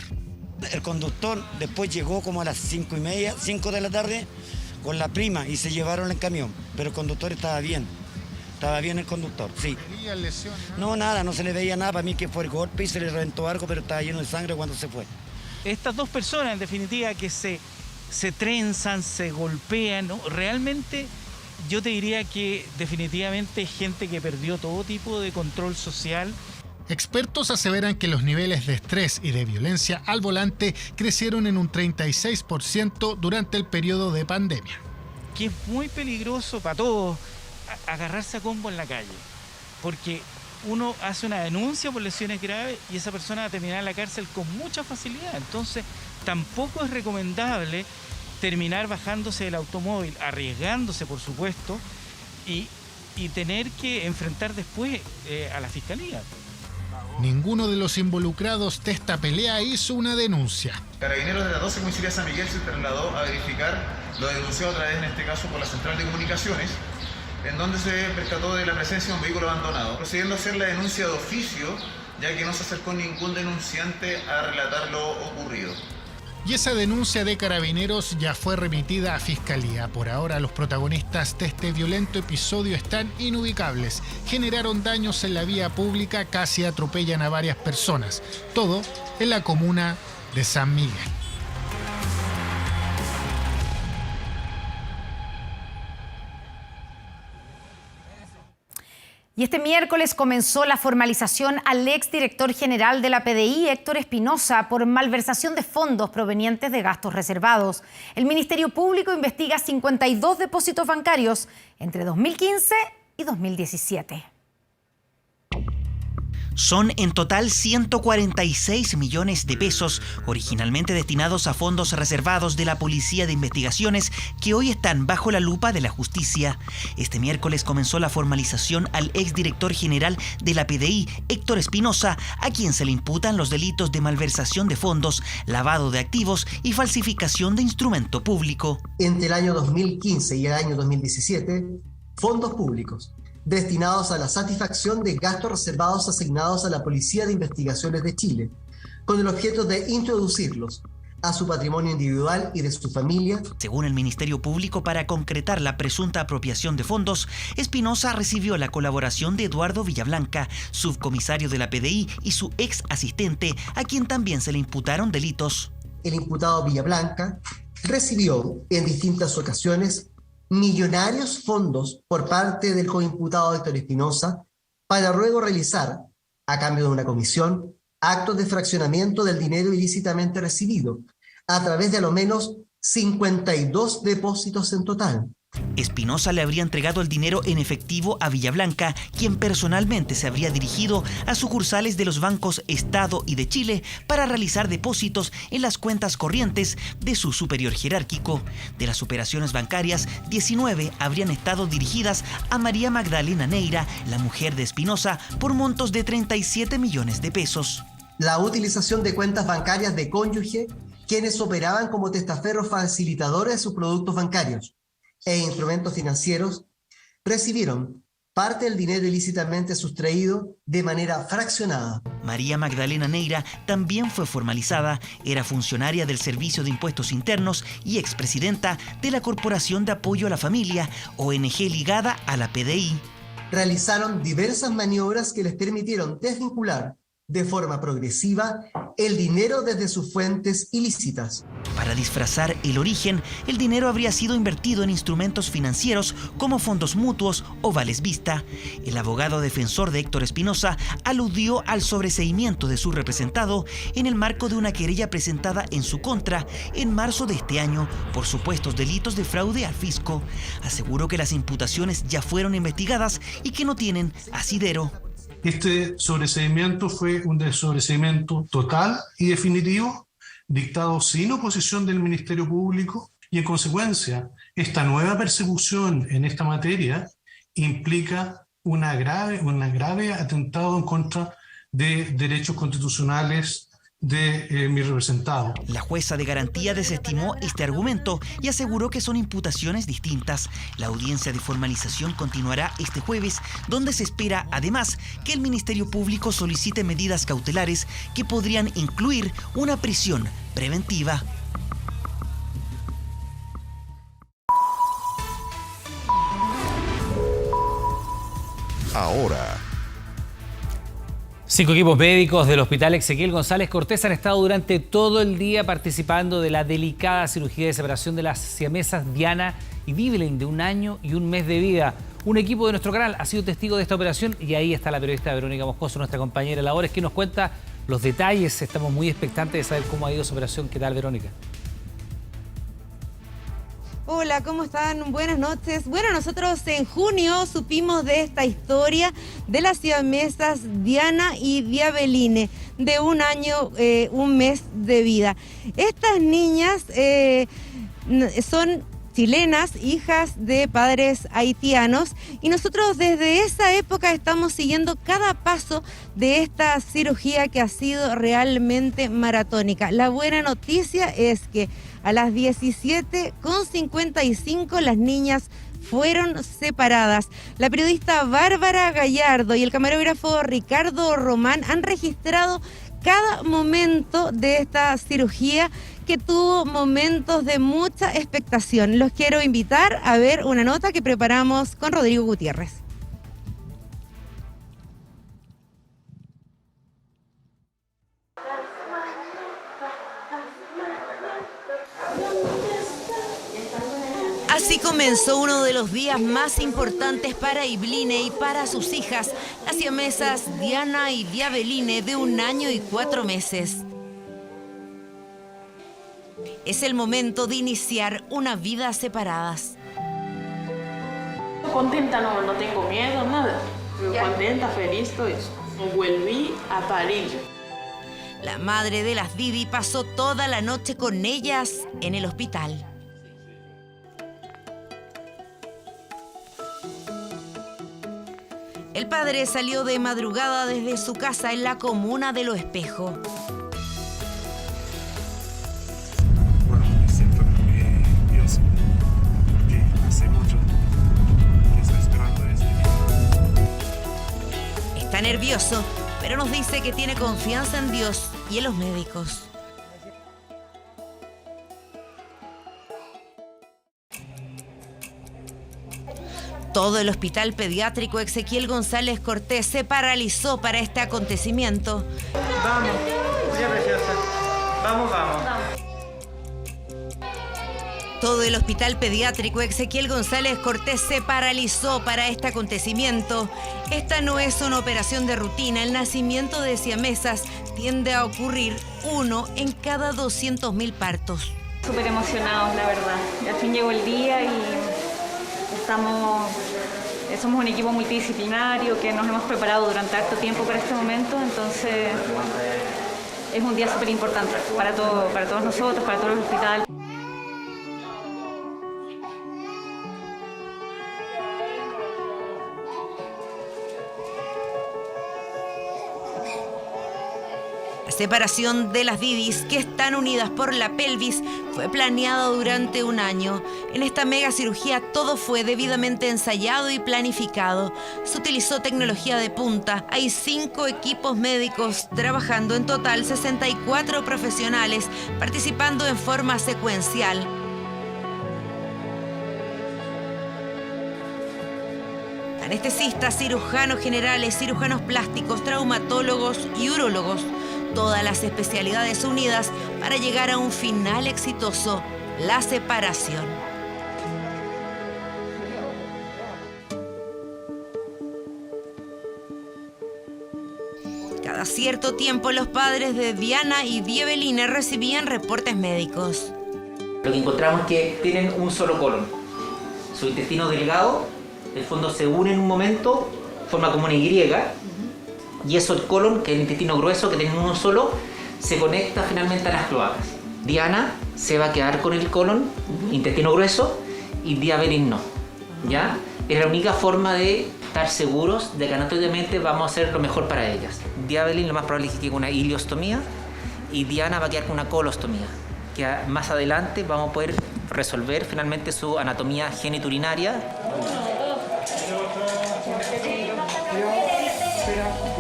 El conductor después llegó como a las 5:30, 5 de la tarde, con la prima y se llevaron el camión. Pero el conductor estaba bien el conductor, sí. ¿Veía lesiones? No, nada, no se le veía nada. Para mí que fue el golpe y se le reventó algo, pero estaba lleno de sangre cuando se fue. Estas 2 personas, en definitiva, que se trenzan, se golpean, ¿no? Realmente yo te diría que definitivamente es gente que perdió todo tipo de control social. Expertos aseveran que los niveles de estrés y de violencia al volante crecieron en un 36% durante el periodo de pandemia. Que es muy peligroso para todos agarrarse a combo en la calle, porque uno hace una denuncia por lesiones graves y esa persona va a terminar en la cárcel con mucha facilidad. Entonces, tampoco es recomendable terminar bajándose del automóvil, arriesgándose, por supuesto, y tener que enfrentar después a la fiscalía. Ninguno de los involucrados de esta pelea hizo una denuncia. Carabineros de la 12 Comisaría de San Miguel se trasladó a verificar lo denunciado otra vez, en este caso por la Central de Comunicaciones, en donde se percató de la presencia de un vehículo abandonado, procediendo a hacer la denuncia de oficio, ya que no se acercó ningún denunciante a relatar lo ocurrido. Y esa denuncia de Carabineros ya fue remitida a Fiscalía. Por ahora, los protagonistas de este violento episodio están inubicables. Generaron daños en la vía pública, casi atropellan a varias personas. Todo en la comuna de San Miguel. Y este miércoles comenzó la formalización al exdirector general de la PDI, Héctor Espinosa, por malversación de fondos provenientes de gastos reservados. El Ministerio Público investiga 52 depósitos bancarios entre 2015 y 2017. Son en total 146 millones de pesos, originalmente destinados a fondos reservados de la Policía de Investigaciones, que hoy están bajo la lupa de la justicia. Este miércoles comenzó la formalización al exdirector general de la PDI, Héctor Espinosa, a quien se le imputan los delitos de malversación de fondos, lavado de activos y falsificación de instrumento público. Entre el año 2015 y el año 2017, fondos públicos destinados a la satisfacción de gastos reservados asignados a la Policía de Investigaciones de Chile, con el objeto de introducirlos a su patrimonio individual y de su familia. Según el Ministerio Público, para concretar la presunta apropiación de fondos, Espinosa recibió la colaboración de Eduardo Villablanca, subcomisario de la PDI, y su ex asistente, a quien también se le imputaron delitos. El imputado Villablanca recibió en distintas ocasiones millonarios fondos por parte del coimputado Héctor Espinosa para luego realizar, a cambio de una comisión, actos de fraccionamiento del dinero ilícitamente recibido, a través de a lo menos 52 depósitos en total. Espinosa le habría entregado el dinero en efectivo a Villablanca, quien personalmente se habría dirigido a sucursales de los bancos Estado y de Chile para realizar depósitos en las cuentas corrientes de su superior jerárquico. De las operaciones bancarias, 19 habrían estado dirigidas a María Magdalena Neira, la mujer de Espinosa, por montos de 37 millones de pesos. La utilización de cuentas bancarias de cónyuge, quienes operaban como testaferros facilitadores de sus productos bancarios e instrumentos financieros, recibieron parte del dinero ilícitamente sustraído de manera fraccionada. María Magdalena Neira también fue formalizada, era funcionaria del Servicio de Impuestos Internos y expresidenta de la Corporación de Apoyo a la Familia, ONG ligada a la PDI. Realizaron diversas maniobras que les permitieron desvincular de forma progresiva el dinero desde sus fuentes ilícitas. Para disfrazar el origen, el dinero habría sido invertido en instrumentos financieros como fondos mutuos o vales vista. El abogado defensor de Héctor Espinosa aludió al sobreseimiento de su representado en el marco de una querella presentada en su contra en marzo de este año por supuestos delitos de fraude al fisco. Aseguró que las imputaciones ya fueron investigadas y que no tienen asidero. Este sobreseimiento fue un sobreseimiento total y definitivo, dictado sin oposición del Ministerio Público, y en consecuencia, esta nueva persecución en esta materia implica un grave atentado en contra de derechos constitucionales de mi representado. La jueza de garantía desestimó este argumento y aseguró que son imputaciones distintas. La audiencia de formalización continuará este jueves, donde se espera además que el Ministerio Público solicite medidas cautelares que podrían incluir una prisión preventiva. Ahora, 5 equipos médicos del Hospital Ezequiel González Cortés han estado durante todo el día participando de la delicada cirugía de separación de las siamesas Diana y Evelyn, de 1 año y 1 mes de vida. Un equipo de nuestro canal ha sido testigo de esta operación y ahí está la periodista Verónica Moscoso, nuestra compañera de labores, que nos cuenta los detalles. Estamos muy expectantes de saber cómo ha ido esa operación. ¿Qué tal, Verónica? Hola, ¿cómo están? Buenas noches. Bueno, nosotros en junio supimos de esta historia de las siamesas Diana y Diabeline, de 1 año, 1 mes de vida. Estas niñas son chilenas, hijas de padres haitianos, y nosotros desde esa época estamos siguiendo cada paso de esta cirugía que ha sido realmente maratónica. La buena noticia es que a las 17:55 las niñas fueron separadas. La periodista Bárbara Gallardo y el camarógrafo Ricardo Román han registrado cada momento de esta cirugía, que tuvo momentos de mucha expectación. Los quiero invitar a ver una nota que preparamos con Rodrigo Gutiérrez. Así comenzó uno de los días más importantes para Eveline y para sus hijas, las siamesas Diana y Diabeline, de 1 año y 4 meses. Es el momento de iniciar una vida separadas. Contenta, no tengo miedo, nada. Contenta, feliz, todo eso. Volví a París. La madre de las Didi pasó toda la noche con ellas en el hospital. El padre salió de madrugada desde su casa en la comuna de Lo Espejo. Bueno, me siento nervioso, porque hace mucho que estoy esperando esto. Está nervioso, pero nos dice que tiene confianza en Dios y en los médicos. Todo el hospital pediátrico Ezequiel González Cortés se paralizó para este acontecimiento. Vamos, ya preciosa. Vamos, vamos. Todo el hospital pediátrico Ezequiel González Cortés se paralizó para este acontecimiento. Esta no es una operación de rutina. El nacimiento de siamesas tiende a ocurrir 1 en cada 200.000 partos. Súper emocionados, la verdad. Al fin llegó el día y somos un equipo multidisciplinario que nos hemos preparado durante harto tiempo para este momento, entonces es un día súper importante para todos nosotros, para todo el hospital. La separación de las Didis, que están unidas por la pelvis, fue planeada durante un año. En esta mega cirugía todo fue debidamente ensayado y planificado. Se utilizó tecnología de punta. Hay 5 equipos médicos trabajando, en total 64 profesionales participando en forma secuencial. Anestesistas, cirujanos generales, cirujanos plásticos, traumatólogos y urólogos. Todas las especialidades unidas para llegar a un final exitoso, la separación. Cada cierto tiempo los padres de Diana y Diebeline recibían reportes médicos. Lo que encontramos es que tienen un solo colon. Su intestino delgado, el fondo se une en un momento, forma como una Y. Y eso, el colon, que es el intestino grueso, que tiene uno solo, se conecta finalmente a las cloacas. Diana se va a quedar con el colon, intestino grueso, y Diebeline no. ¿Ya? Es la única forma de estar seguros de que anatómicamente vamos a hacer lo mejor para ellas. Diebeline lo más probable es que quede con una ileostomía y Diana va a quedar con una colostomía, que más adelante vamos a poder resolver finalmente su anatomía geniturinaria.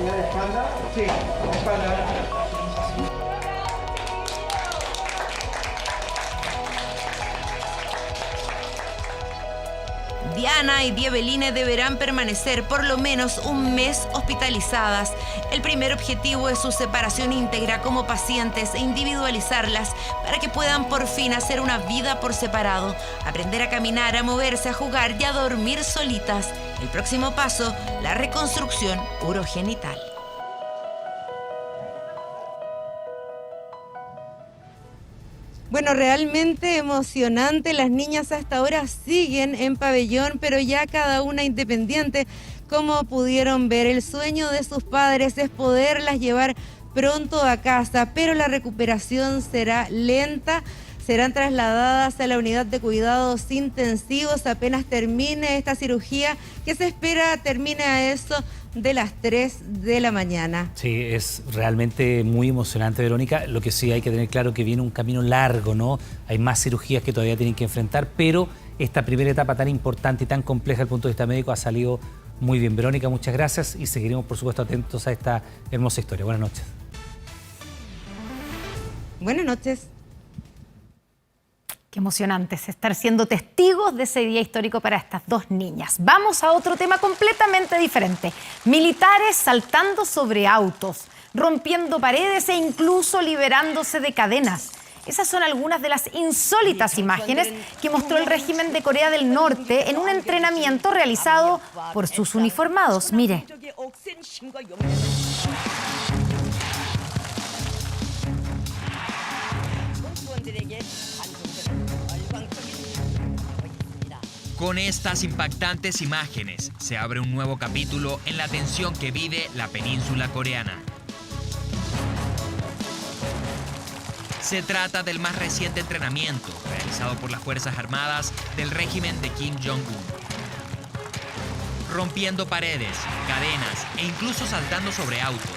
¿De espalda? Sí, de espalda. Diana y Diebeline deberán permanecer por lo menos un mes hospitalizadas. El primer objetivo es su separación íntegra como pacientes e individualizarlas para que puedan por fin hacer una vida por separado, aprender a caminar, a moverse, a jugar y a dormir solitas. El próximo paso, la reconstrucción urogenital. Bueno, realmente emocionante. Las niñas hasta ahora siguen en pabellón, pero ya cada una independiente. Como pudieron ver, el sueño de sus padres es poderlas llevar pronto a casa, pero la recuperación será lenta. Serán trasladadas a la unidad de cuidados intensivos apenas termine esta cirugía, que se espera termine a eso de las 3 de la mañana. Sí, es realmente muy emocionante, Verónica. Lo que sí hay que tener claro que viene un camino largo, ¿no? Hay más cirugías que todavía tienen que enfrentar, pero esta primera etapa tan importante y tan compleja desde el punto de vista médico ha salido muy bien. Verónica, muchas gracias y seguiremos, por supuesto, atentos a esta hermosa historia. Buenas noches. Buenas noches. Qué emocionante es estar siendo testigos de ese día histórico para estas dos niñas. Vamos a otro tema completamente diferente. Militares saltando sobre autos, rompiendo paredes e incluso liberándose de cadenas. Esas son algunas de las insólitas imágenes que mostró el régimen de Corea del Norte en un entrenamiento realizado por sus uniformados. Mire. Con estas impactantes imágenes se abre un nuevo capítulo en la tensión que vive la península coreana. Se trata del más reciente entrenamiento realizado por las Fuerzas Armadas del régimen de Kim Jong-un. Rompiendo paredes, cadenas e incluso saltando sobre autos.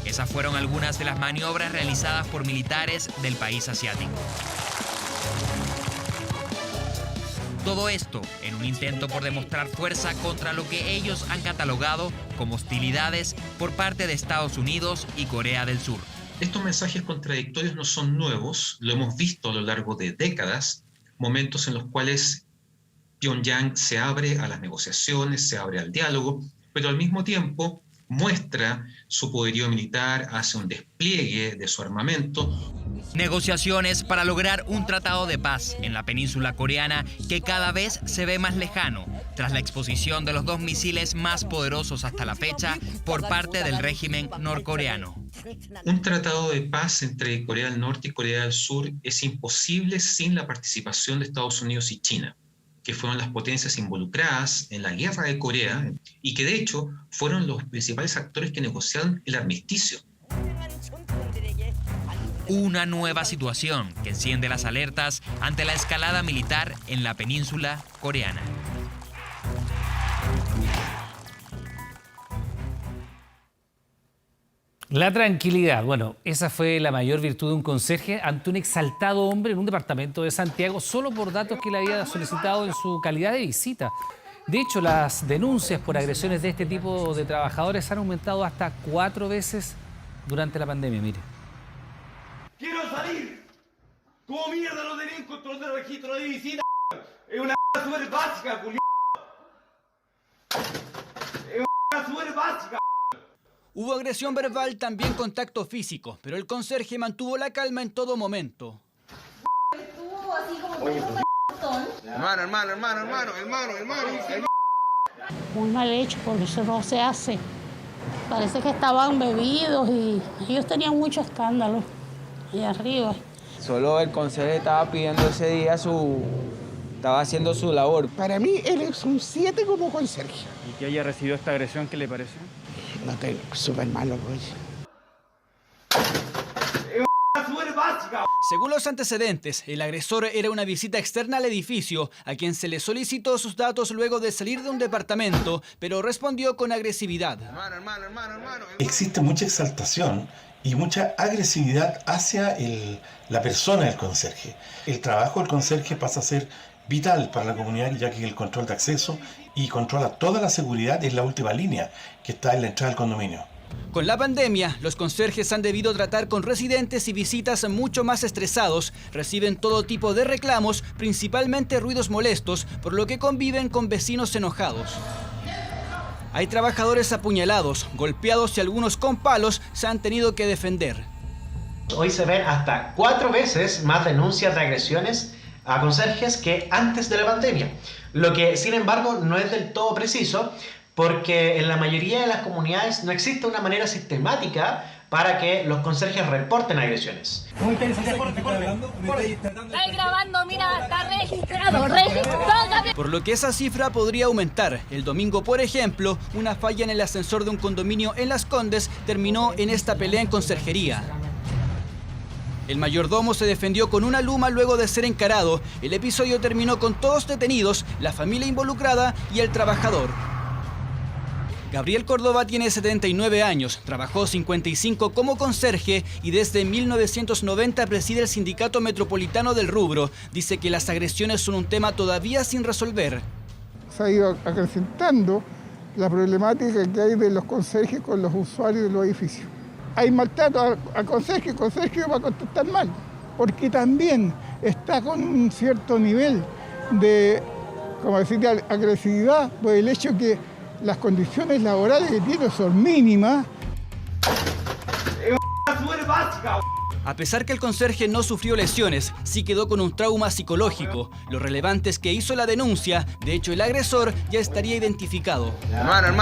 Esas fueron algunas de las maniobras realizadas por militares del país asiático. Todo esto en un intento por demostrar fuerza contra lo que ellos han catalogado como hostilidades por parte de Estados Unidos y Corea del Sur. Estos mensajes contradictorios no son nuevos, lo hemos visto a lo largo de décadas, momentos en los cuales Pyongyang se abre a las negociaciones, se abre al diálogo, pero al mismo tiempo muestra su poderío militar, hace un despliegue de su armamento. Negociaciones para lograr un tratado de paz en la península coreana que cada vez se ve más lejano, tras la exposición de los 2 misiles más poderosos hasta la fecha por parte del régimen norcoreano. Un tratado de paz entre Corea del Norte y Corea del Sur es imposible sin la participación de Estados Unidos y China, que fueron las potencias involucradas en la guerra de Corea y que de hecho fueron los principales actores que negociaron el armisticio. Una nueva situación que enciende las alertas ante la escalada militar en la península coreana. La tranquilidad, bueno, esa fue la mayor virtud de un conserje ante un exaltado hombre en un departamento de Santiago solo por datos que le había solicitado en su calidad de visita. De hecho, las denuncias por agresiones de este tipo de trabajadores han aumentado hasta 4 veces durante la pandemia, mire. ¡Quiero salir! ¿Cómo mierda los delincuentes control de registro de visita? Es una súper básica, culiao. Es una súper básica. Hubo agresión verbal, también contacto físico, pero el conserje mantuvo la calma en todo momento. Estuvo así como hermano. Muy mal hecho, porque eso no se hace. Parece que estaban bebidos y ellos tenían mucho escándalo ahí arriba. Solo el conserje estaba pidiendo ese día estaba haciendo su labor. Para mí, él es un 7 como conserje. ¿Y que haya recibido esta agresión, qué le parece? No, súper malo, güey. Según los antecedentes, el agresor era una visita externa al edificio, a quien se le solicitó sus datos luego de salir de un departamento, pero respondió con agresividad. Existe mucha exaltación y mucha agresividad hacia la persona del conserje. El trabajo del conserje pasa a ser vital para la comunidad, ya que el control de acceso y controla toda la seguridad es la última línea que está en la entrada del condominio. Con la pandemia, los conserjes han debido tratar con residentes y visitas mucho más estresados, reciben todo tipo de reclamos, principalmente ruidos molestos, por lo que conviven con vecinos enojados. Hay trabajadores apuñalados, golpeados y algunos con palos se han tenido que defender. Hoy se ven hasta 4 veces más denuncias de agresiones a conserjes que antes de la pandemia, lo que sin embargo no es del todo preciso, porque en la mayoría de las comunidades no existe una manera sistemática para que los conserjes reporten agresiones. Muy interesante. Estoy grabando, mira, está registrado. Por lo que esa cifra podría aumentar. El domingo, por ejemplo, una falla en el ascensor de un condominio en Las Condes terminó en esta pelea en conserjería. El mayordomo se defendió con una luma luego de ser encarado. El episodio terminó con todos detenidos, la familia involucrada y el trabajador. Gabriel Córdoba tiene 79 años, trabajó 55 como conserje y desde 1990 preside el Sindicato Metropolitano del Rubro. Dice que las agresiones son un tema todavía sin resolver. Se ha ido acrecentando la problemática que hay de los conserjes con los usuarios de los edificios. Hay maltrato a conserje, el conserje va a contestar mal, porque también está con un cierto nivel de, como decir, agresividad por el hecho que las condiciones laborales que tiene son mínimas. A pesar que el conserje no sufrió lesiones, sí quedó con un trauma psicológico. Lo relevante es que hizo la denuncia, de hecho el agresor ya estaría identificado. Hermano.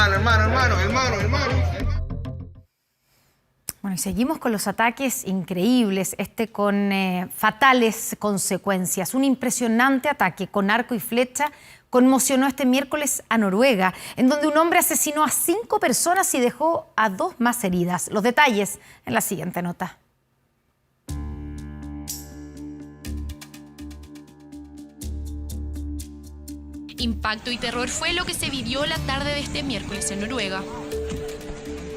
Bueno, y seguimos con los ataques increíbles, con fatales consecuencias. Un impresionante ataque con arco y flecha conmocionó este miércoles a Noruega, en donde un hombre asesinó a 5 personas y dejó a 2 más heridas. Los detalles en la siguiente nota. Impacto y terror fue lo que se vivió la tarde de este miércoles en Noruega.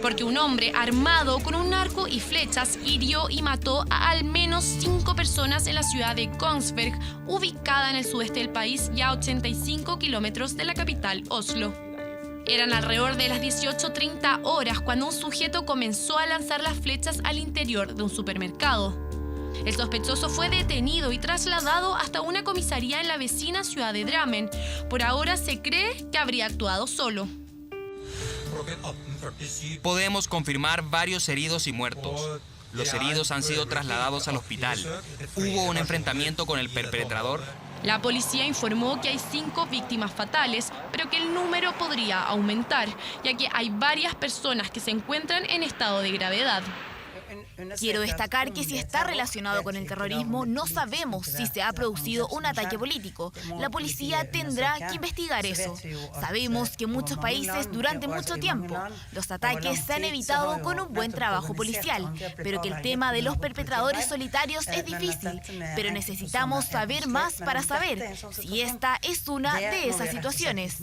Porque un hombre armado con un arco y flechas hirió y mató a al menos 5 personas en la ciudad de Kongsberg, ubicada en el sudeste del país y a 85 kilómetros de la capital, Oslo. Eran alrededor de las 18:30 horas cuando un sujeto comenzó a lanzar las flechas al interior de un supermercado. El sospechoso fue detenido y trasladado hasta una comisaría en la vecina ciudad de Drammen. Por ahora se cree que habría actuado solo. Podemos confirmar varios heridos y muertos. Los heridos han sido trasladados al hospital. ¿Hubo un enfrentamiento con el perpetrador? La policía informó que hay 5 víctimas fatales, pero que el número podría aumentar, ya que hay varias personas que se encuentran en estado de gravedad. Quiero destacar que si está relacionado con el terrorismo, no sabemos si se ha producido un ataque político. La policía tendrá que investigar eso. Sabemos que en muchos países, durante mucho tiempo, los ataques se han evitado con un buen trabajo policial, pero que el tema de los perpetradores solitarios es difícil. Pero necesitamos saber más para saber si esta es una de esas situaciones.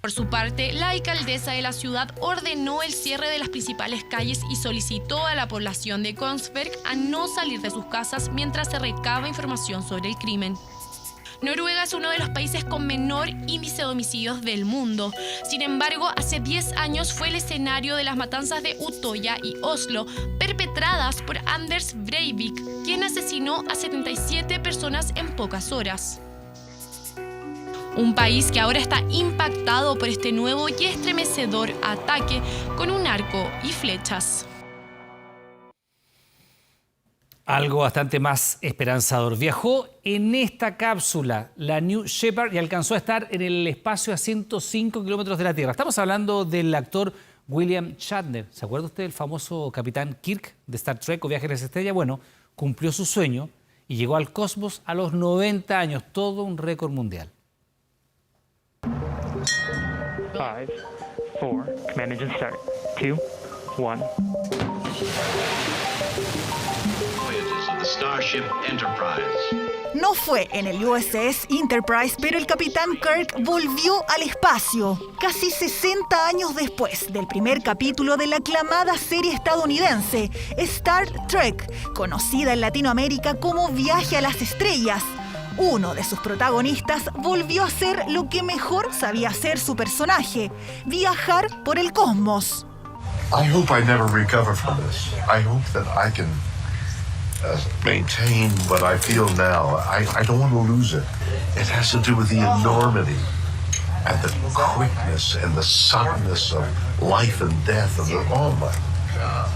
Por su parte, la alcaldesa de la ciudad ordenó el cierre de las principales calles y solicitó a la población de Kongsberg a no salir de sus casas mientras se recaba información sobre el crimen. Noruega es uno de los países con menor índice de homicidios del mundo. Sin embargo, hace 10 años fue el escenario de las matanzas de Utoya y Oslo, perpetradas por Anders Breivik, quien asesinó a 77 personas en pocas horas. Un país que ahora está impactado por este nuevo y estremecedor ataque con un arco y flechas. Algo bastante más esperanzador. Viajó en esta cápsula, la New Shepard, y alcanzó a estar en el espacio a 105 kilómetros de la Tierra. Estamos hablando del actor William Shatner. ¿Se acuerda usted del famoso capitán Kirk de Star Trek o Viaje a las Estrellas? Bueno, cumplió su sueño y llegó al cosmos a los 90 años, todo un récord mundial. 5, 4, command engine start. 2, 1. Starship Enterprise. No fue en el USS Enterprise, pero el capitán Kirk volvió al espacio, casi 60 años después del primer capítulo de la aclamada serie estadounidense Star Trek, conocida en Latinoamérica como Viaje a las Estrellas. Uno de sus protagonistas volvió a hacer lo que mejor sabía hacer su personaje, viajar por el cosmos. I hope I never recover from this. I hope that I can maintain what I feel now. I don't want to lose it. It has to do with the enormity and the quickness and the suddenness of life and death. Oh my God.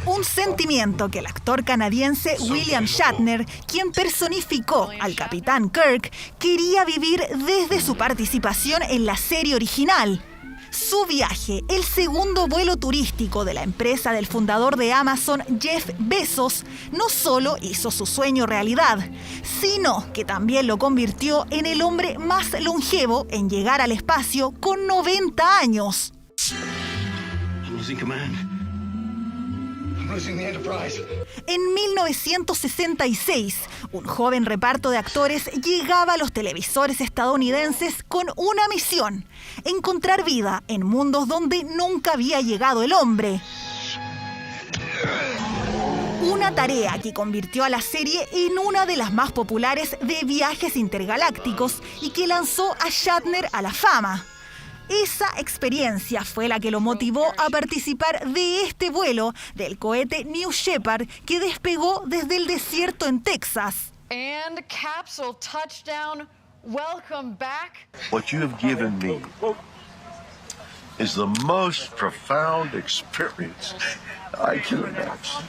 Un sentimiento que el actor canadiense William Shatner, quien personificó al capitán Kirk, quería vivir desde su participación en la serie original. Su viaje, el segundo vuelo turístico de la empresa del fundador de Amazon, Jeff Bezos, no solo hizo su sueño realidad, sino que también lo convirtió en el hombre más longevo en llegar al espacio con 90 años. En 1966, un joven reparto de actores llegaba a los televisores estadounidenses con una misión: encontrar vida en mundos donde nunca había llegado el hombre. Una tarea que convirtió a la serie en una de las más populares de viajes intergalácticos y que lanzó a Shatner a la fama. Esa experiencia fue la que lo motivó a participar de este vuelo del cohete New Shepard que despegó desde el desierto en Texas. And capsule touchdown. Welcome back. What you have given me is the most profound experience I can imagine.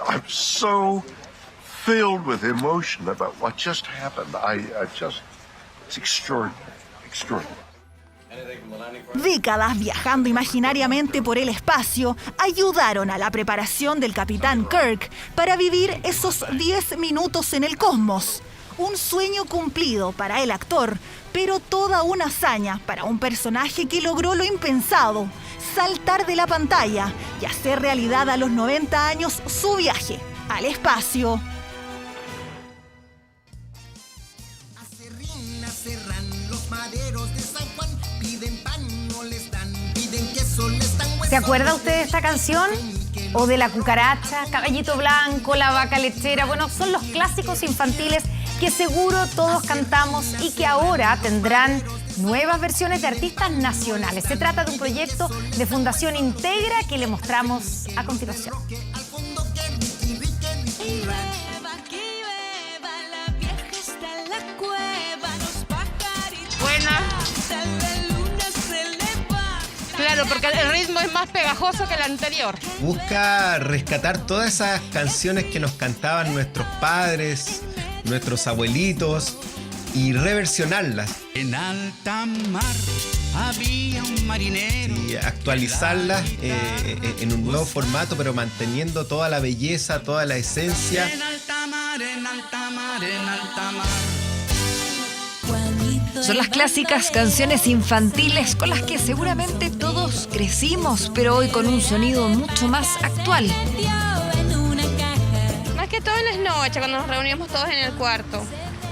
I'm so filled with emotion about what just happened. It's extraordinary, extraordinary. Décadas viajando imaginariamente por el espacio ayudaron a la preparación del capitán Kirk para vivir esos 10 minutos en el cosmos. Un sueño cumplido para el actor, pero toda una hazaña para un personaje que logró lo impensado: saltar de la pantalla y hacer realidad a los 90 años su viaje al espacio. ¿Se acuerda usted de esta canción? ¿O de la cucaracha, Caballito Blanco, la vaca lechera? Bueno, son los clásicos infantiles que seguro todos cantamos y que ahora tendrán nuevas versiones de artistas nacionales. Se trata de un proyecto de Fundación Integra que le mostramos a continuación. Buena. Claro, porque el ritmo es más pegajoso que el anterior. Busca rescatar todas esas canciones que nos cantaban nuestros padres, nuestros abuelitos, y reversionarlas. En alta mar había un marinero. Y actualizarlas en un nuevo formato, pero manteniendo toda la belleza, toda la esencia. En alta mar, en alta mar, en alta mar. Son las clásicas canciones infantiles con las que seguramente todos crecimos, pero hoy con un sonido mucho más actual. Más que todo en las noches, cuando nos reuníamos todos en el cuarto,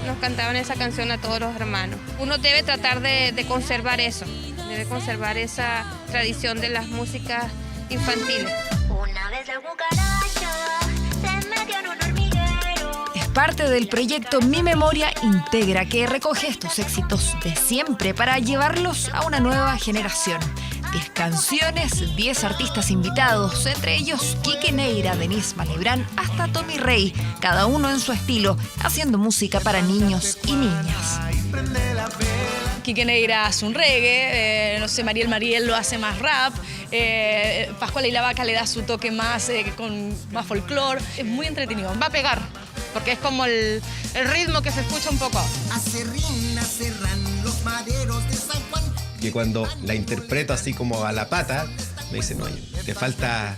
nos cantaban esa canción a todos los hermanos. Uno debe tratar de conservar eso, debe conservar esa tradición de las músicas infantiles. Una vez la cucaracha se metió en un hormiguero. Es parte del proyecto Mi Memoria Integra, que recoge estos éxitos de siempre para llevarlos a una nueva generación. 10 canciones, 10 artistas invitados, entre ellos Quique Neira, Denise Malebrán, hasta Tommy Rey, cada uno en su estilo, haciendo música para niños y niñas. Quique Neira hace un reggae, Mariel lo hace más rap, Pascual y la Vaca le da su toque más con más folclore. Es muy entretenido. Va a pegar, porque es como el ritmo que se escucha un poco. Acerrín, acerran los maderos de San Juan. Que cuando la interpreto así como a la pata, me dicen, no, te falta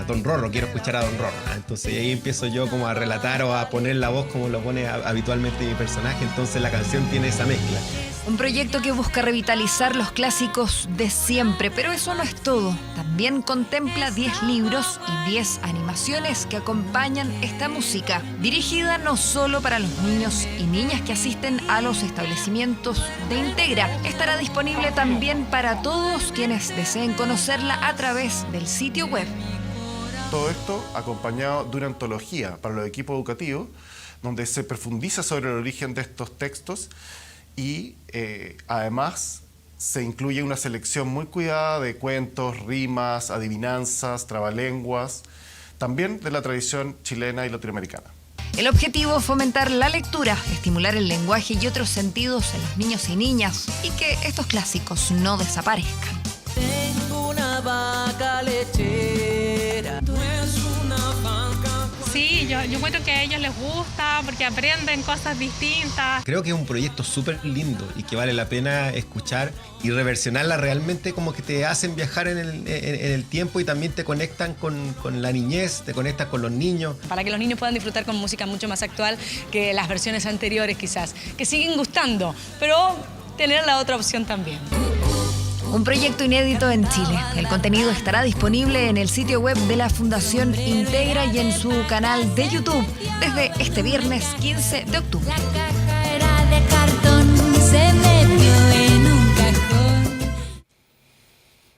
Don Rorro, quiero escuchar a Don Rorro. Entonces ahí empiezo yo como a relatar o a poner la voz como lo pone habitualmente mi personaje, entonces la canción tiene esa mezcla. Un proyecto que busca revitalizar los clásicos de siempre, pero eso no es todo. También contempla 10 libros y 10 animaciones que acompañan esta música, dirigida no solo para los niños y niñas que asisten a los establecimientos de Integra. Estará disponible también para todos quienes deseen conocerla a través del sitio web. Todo esto acompañado de una antología para los equipos educativos, donde se profundiza sobre el origen de estos textos y además se incluye una selección muy cuidada de cuentos, rimas, adivinanzas, trabalenguas, también de la tradición chilena y latinoamericana. El objetivo es fomentar la lectura, estimular el lenguaje y otros sentidos en los niños y niñas y que estos clásicos no desaparezcan. Tengo una vaca lechera. Tú eres una vaca. Sí, yo encuentro que a ellos les gusta porque aprenden cosas distintas. Creo que es un proyecto súper lindo y que vale la pena escuchar y reversionarla realmente, como que te hacen viajar en el tiempo y también te conectan con la niñez, te conectan con los niños. Para que los niños puedan disfrutar con música mucho más actual que las versiones anteriores quizás, que siguen gustando, pero tener la otra opción también. Un proyecto inédito en Chile. El contenido estará disponible en el sitio web de la Fundación Integra y en su canal de YouTube desde este viernes 15 de octubre. La caja era de cartón, se metió en un cajón.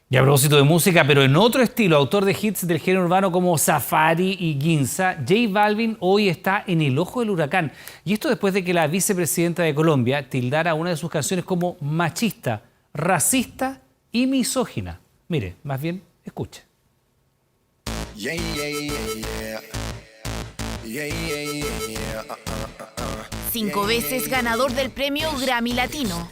Y a propósito de música, pero en otro estilo, autor de hits del género urbano como Safari y Ginza, J Balvin hoy está en el ojo del huracán. Y esto después de que la vicepresidenta de Colombia tildara una de sus canciones como machista, racista y misógina. Mire, más bien, escuche. 5 veces ganador del premio Grammy Latino.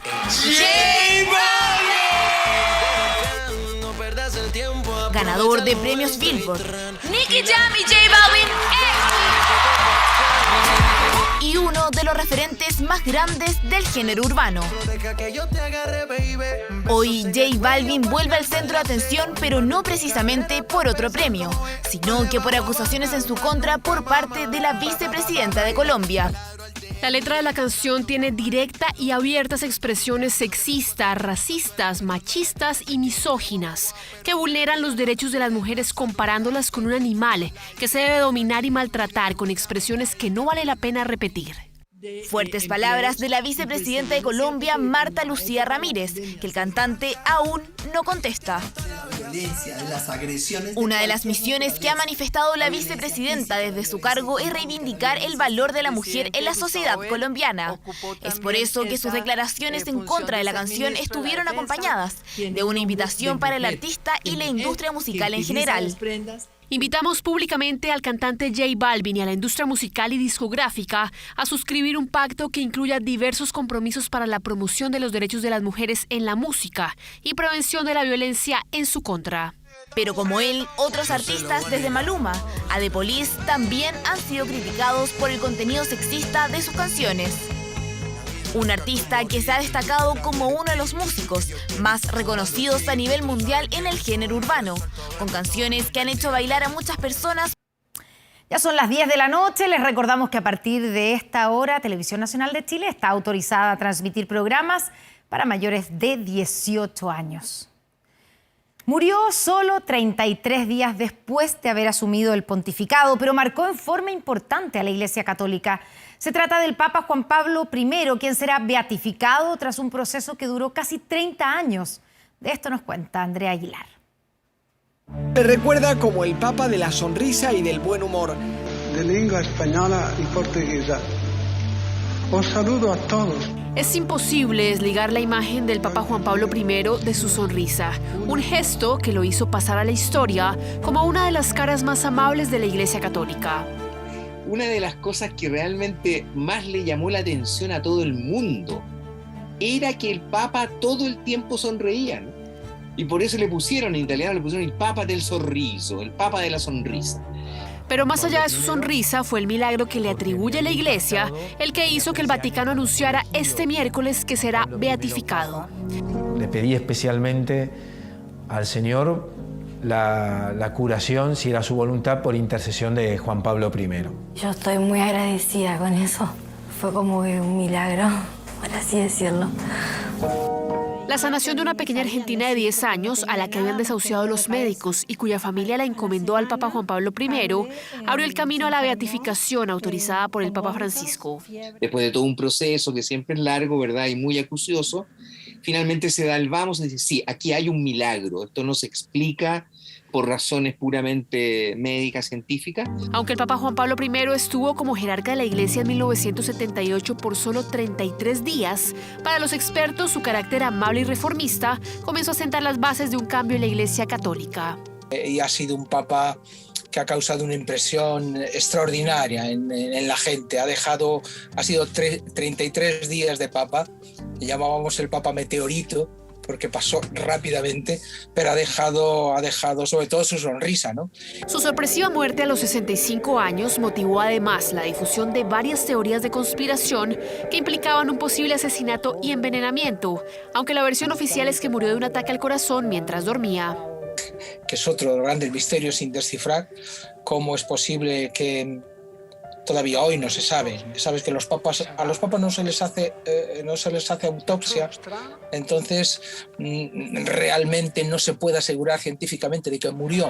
Ganador de premios Billboard. Nicky Jam y J Balvin. Y uno de los referentes más grandes del género urbano. Hoy J Balvin vuelve al centro de atención, pero no precisamente por otro premio, sino que por acusaciones en su contra por parte de la vicepresidenta de Colombia. La letra de la canción tiene directa y abiertas expresiones sexistas, racistas, machistas y misóginas, que vulneran los derechos de las mujeres comparándolas con un animal que se debe dominar y maltratar con expresiones que no vale la pena repetir. Fuertes palabras de la vicepresidenta de Colombia, Marta Lucía Ramírez, que el cantante aún no contesta. Una de las misiones que ha manifestado la vicepresidenta desde su cargo es reivindicar el valor de la mujer en la sociedad colombiana. Es por eso que sus declaraciones en contra de la canción estuvieron acompañadas de una invitación para el artista y la industria musical en general. Invitamos públicamente al cantante J Balvin y a la industria musical y discográfica a suscribir un pacto que incluya diversos compromisos para la promoción de los derechos de las mujeres en la música y prevención de la violencia en su contra. Pero como él, otros artistas desde Maluma a The Police también han sido criticados por el contenido sexista de sus canciones. Un artista que se ha destacado como uno de los músicos más reconocidos a nivel mundial en el género urbano, con canciones que han hecho bailar a muchas personas. Ya son las 10 de la noche, les recordamos que a partir de esta hora Televisión Nacional de Chile está autorizada a transmitir programas para mayores de 18 años. Murió solo 33 días después de haber asumido el pontificado, pero marcó en forma importante a la Iglesia Católica. Se trata del Papa Juan Pablo I, quien será beatificado tras un proceso que duró casi 30 años. De esto nos cuenta Andrea Aguilar. Se recuerda como el Papa de la sonrisa y del buen humor. De lengua española y portuguesa. Os saludo a todos. Es imposible desligar la imagen del Papa Juan Pablo I de su sonrisa, un gesto que lo hizo pasar a la historia como una de las caras más amables de la Iglesia Católica. Una de las cosas que realmente más le llamó la atención a todo el mundo era que el Papa todo el tiempo sonreía, ¿no? Y por eso le pusieron, en italiano le pusieron el Papa del Sorriso, el Papa de la sonrisa. Pero más allá de su sonrisa, fue el milagro que le atribuye la Iglesia el que hizo que el Vaticano anunciara este miércoles que será beatificado. Le pedí especialmente al Señor la curación, si era su voluntad, por intercesión de Juan Pablo I. Yo estoy muy agradecida con eso. Fue como un milagro, por así decirlo. La sanación de una pequeña argentina de 10 años a la que habían desahuciado los médicos y cuya familia la encomendó al Papa Juan Pablo I abrió el camino a la beatificación autorizada por el Papa Francisco. Después de todo un proceso que siempre es largo, ¿verdad? Y muy acucioso, finalmente se da el vamos y dice, sí, aquí hay un milagro. Esto no se explica por razones puramente médicas, científicas. Aunque el Papa Juan Pablo I estuvo como jerarca de la Iglesia en 1978 por solo 33 días, para los expertos su carácter amable y reformista comenzó a sentar las bases de un cambio en la Iglesia Católica. Y ha sido un Papa que ha causado una impresión extraordinaria en la gente. Ha sido 33 días de Papa, le llamábamos el Papa Meteorito, porque pasó rápidamente, pero ha dejado sobre todo su sonrisa, ¿no? Su sorpresiva muerte a los 65 años motivó además la difusión de varias teorías de conspiración que implicaban un posible asesinato y envenenamiento, aunque la versión oficial es que murió de un ataque al corazón mientras dormía. Que es otro de los grandes misterios sin descifrar, cómo es posible que todavía hoy no se sabe. Sabes que a los papas no se les hace autopsia, entonces realmente no se puede asegurar científicamente de que murió.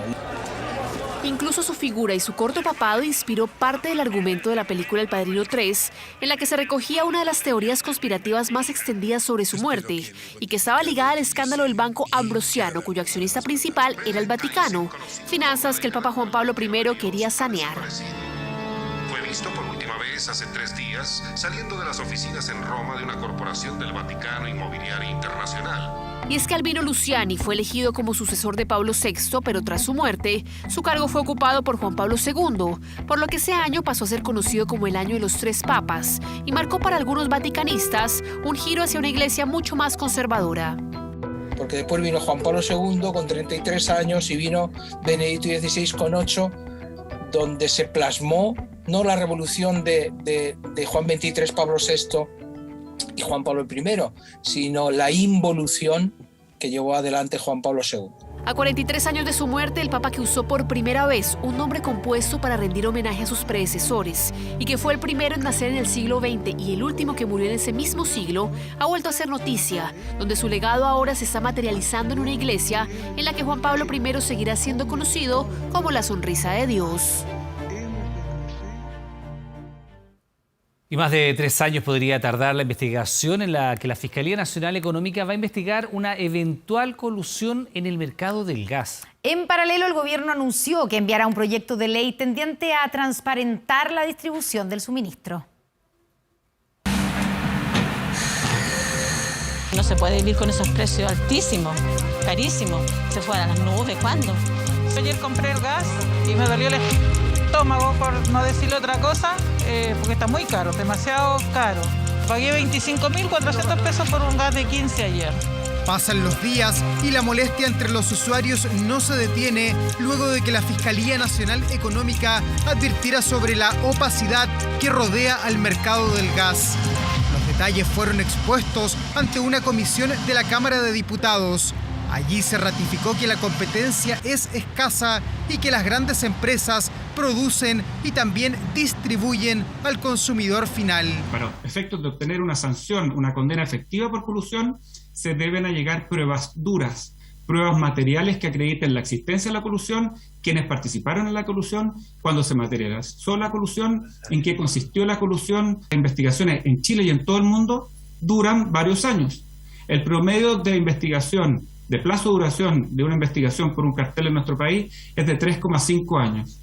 Incluso su figura y su corto papado inspiró parte del argumento de la película El Padrino 3, en la que se recogía una de las teorías conspirativas más extendidas sobre su muerte y que estaba ligada al escándalo del Banco Ambrosiano, cuyo accionista principal era el Vaticano, finanzas que el Papa Juan Pablo I quería sanear. Fue visto por última vez hace 3 días saliendo de las oficinas en Roma de una corporación del Vaticano Inmobiliaria Internacional. Y es que Albino Luciani fue elegido como sucesor de Pablo VI, pero tras su muerte, su cargo fue ocupado por Juan Pablo II, por lo que ese año pasó a ser conocido como el año de los 3 papas, y marcó para algunos vaticanistas un giro hacia una iglesia mucho más conservadora. Porque después vino Juan Pablo II con 33 años y vino Benedicto XVI con 8, donde se plasmó no la revolución de Juan XXIII, Pablo VI y Juan Pablo I, sino la involución que llevó adelante Juan Pablo II. A 43 años de su muerte, el Papa que usó por primera vez un nombre compuesto para rendir homenaje a sus predecesores y que fue el primero en nacer en el siglo XX y el último que murió en ese mismo siglo, ha vuelto a ser noticia, donde su legado ahora se está materializando en una iglesia en la que Juan Pablo I seguirá siendo conocido como la sonrisa de Dios. Y más de 3 años podría tardar la investigación en la que la Fiscalía Nacional Económica va a investigar una eventual colusión en el mercado del gas. En paralelo, el gobierno anunció que enviará un proyecto de ley tendiente a transparentar la distribución del suministro. No se puede vivir con esos precios altísimos, carísimos. Se fueron a las nubes, ¿cuándo? Ayer compré el gas y me dolió el estómago, por no decirle otra cosa, porque está muy caro, demasiado caro. Pagué 25.400 pesos por un gas de 15 ayer. Pasan los días y la molestia entre los usuarios no se detiene luego de que la Fiscalía Nacional Económica advirtiera sobre la opacidad que rodea al mercado del gas. Los detalles fueron expuestos ante una comisión de la Cámara de Diputados. Allí se ratificó que la competencia es escasa y que las grandes empresas producen y también distribuyen al consumidor final. Para efectos de obtener una sanción, una condena efectiva por colusión, se deben allegar pruebas duras, pruebas materiales que acrediten la existencia de la colusión, quienes participaron en la colusión, cuándo se materializó la colusión, en qué consistió la colusión. Las investigaciones en Chile y en todo el mundo duran varios años. El promedio de investigación, de plazo de duración de una investigación por un cartel en nuestro país es de 3,5 años.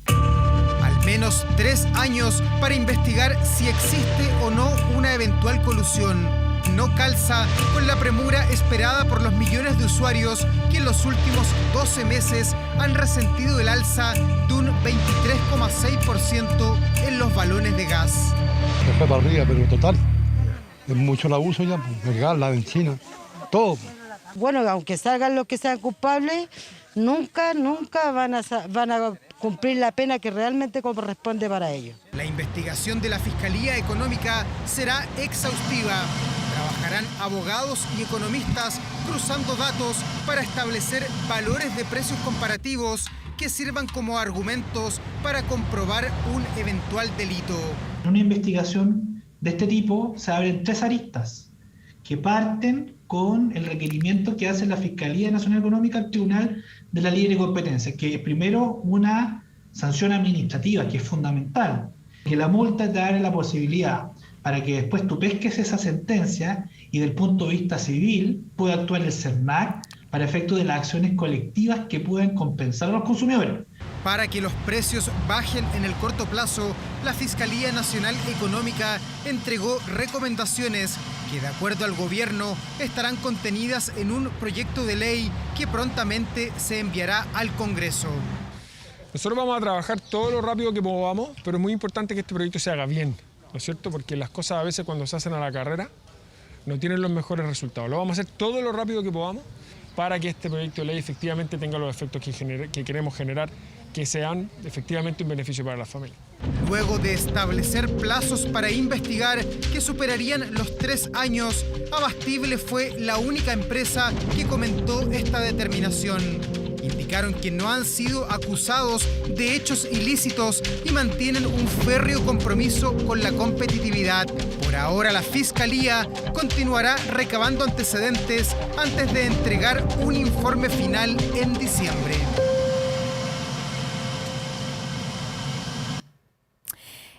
Al menos 3 años para investigar si existe o no una eventual colusión. No calza con la premura esperada por los millones de usuarios que en los últimos 12 meses han resentido el alza de un 23,6% en los balones de gas. Se fue para arriba, pero total, es mucho el abuso ya, el gas, la benzina, todo. Bueno, aunque salgan los que sean culpables, nunca van a cumplir la pena que realmente corresponde para ellos. La investigación de la Fiscalía Económica será exhaustiva. Trabajarán abogados y economistas cruzando datos para establecer valores de precios comparativos que sirvan como argumentos para comprobar un eventual delito. En una investigación de este tipo se abren 3 aristas que parten con el requerimiento que hace la Fiscalía Nacional Económica al Tribunal de la Libre Competencia, que es primero una sanción administrativa, que es fundamental, que la multa te abre la posibilidad para que después tú pesques esa sentencia y del punto de vista civil pueda actuar el CERNAC para efecto de las acciones colectivas que puedan compensar a los consumidores. Para que los precios bajen en el corto plazo, la Fiscalía Nacional Económica entregó recomendaciones que, de acuerdo al gobierno, estarán contenidas en un proyecto de ley que prontamente se enviará al Congreso. Nosotros vamos a trabajar todo lo rápido que podamos, pero es muy importante que este proyecto se haga bien, ¿no es cierto? Porque las cosas a veces cuando se hacen a la carrera no tienen los mejores resultados. Lo vamos a hacer todo lo rápido que podamos para que este proyecto de ley efectivamente tenga los efectos que queremos generar, que sean efectivamente un beneficio para las familias. Luego de establecer plazos para investigar que superarían los 3 años, Abastible fue la única empresa que comentó esta determinación. Indicaron que no han sido acusados de hechos ilícitos y mantienen un férreo compromiso con la competitividad. Por ahora, la Fiscalía continuará recabando antecedentes antes de entregar un informe final en diciembre.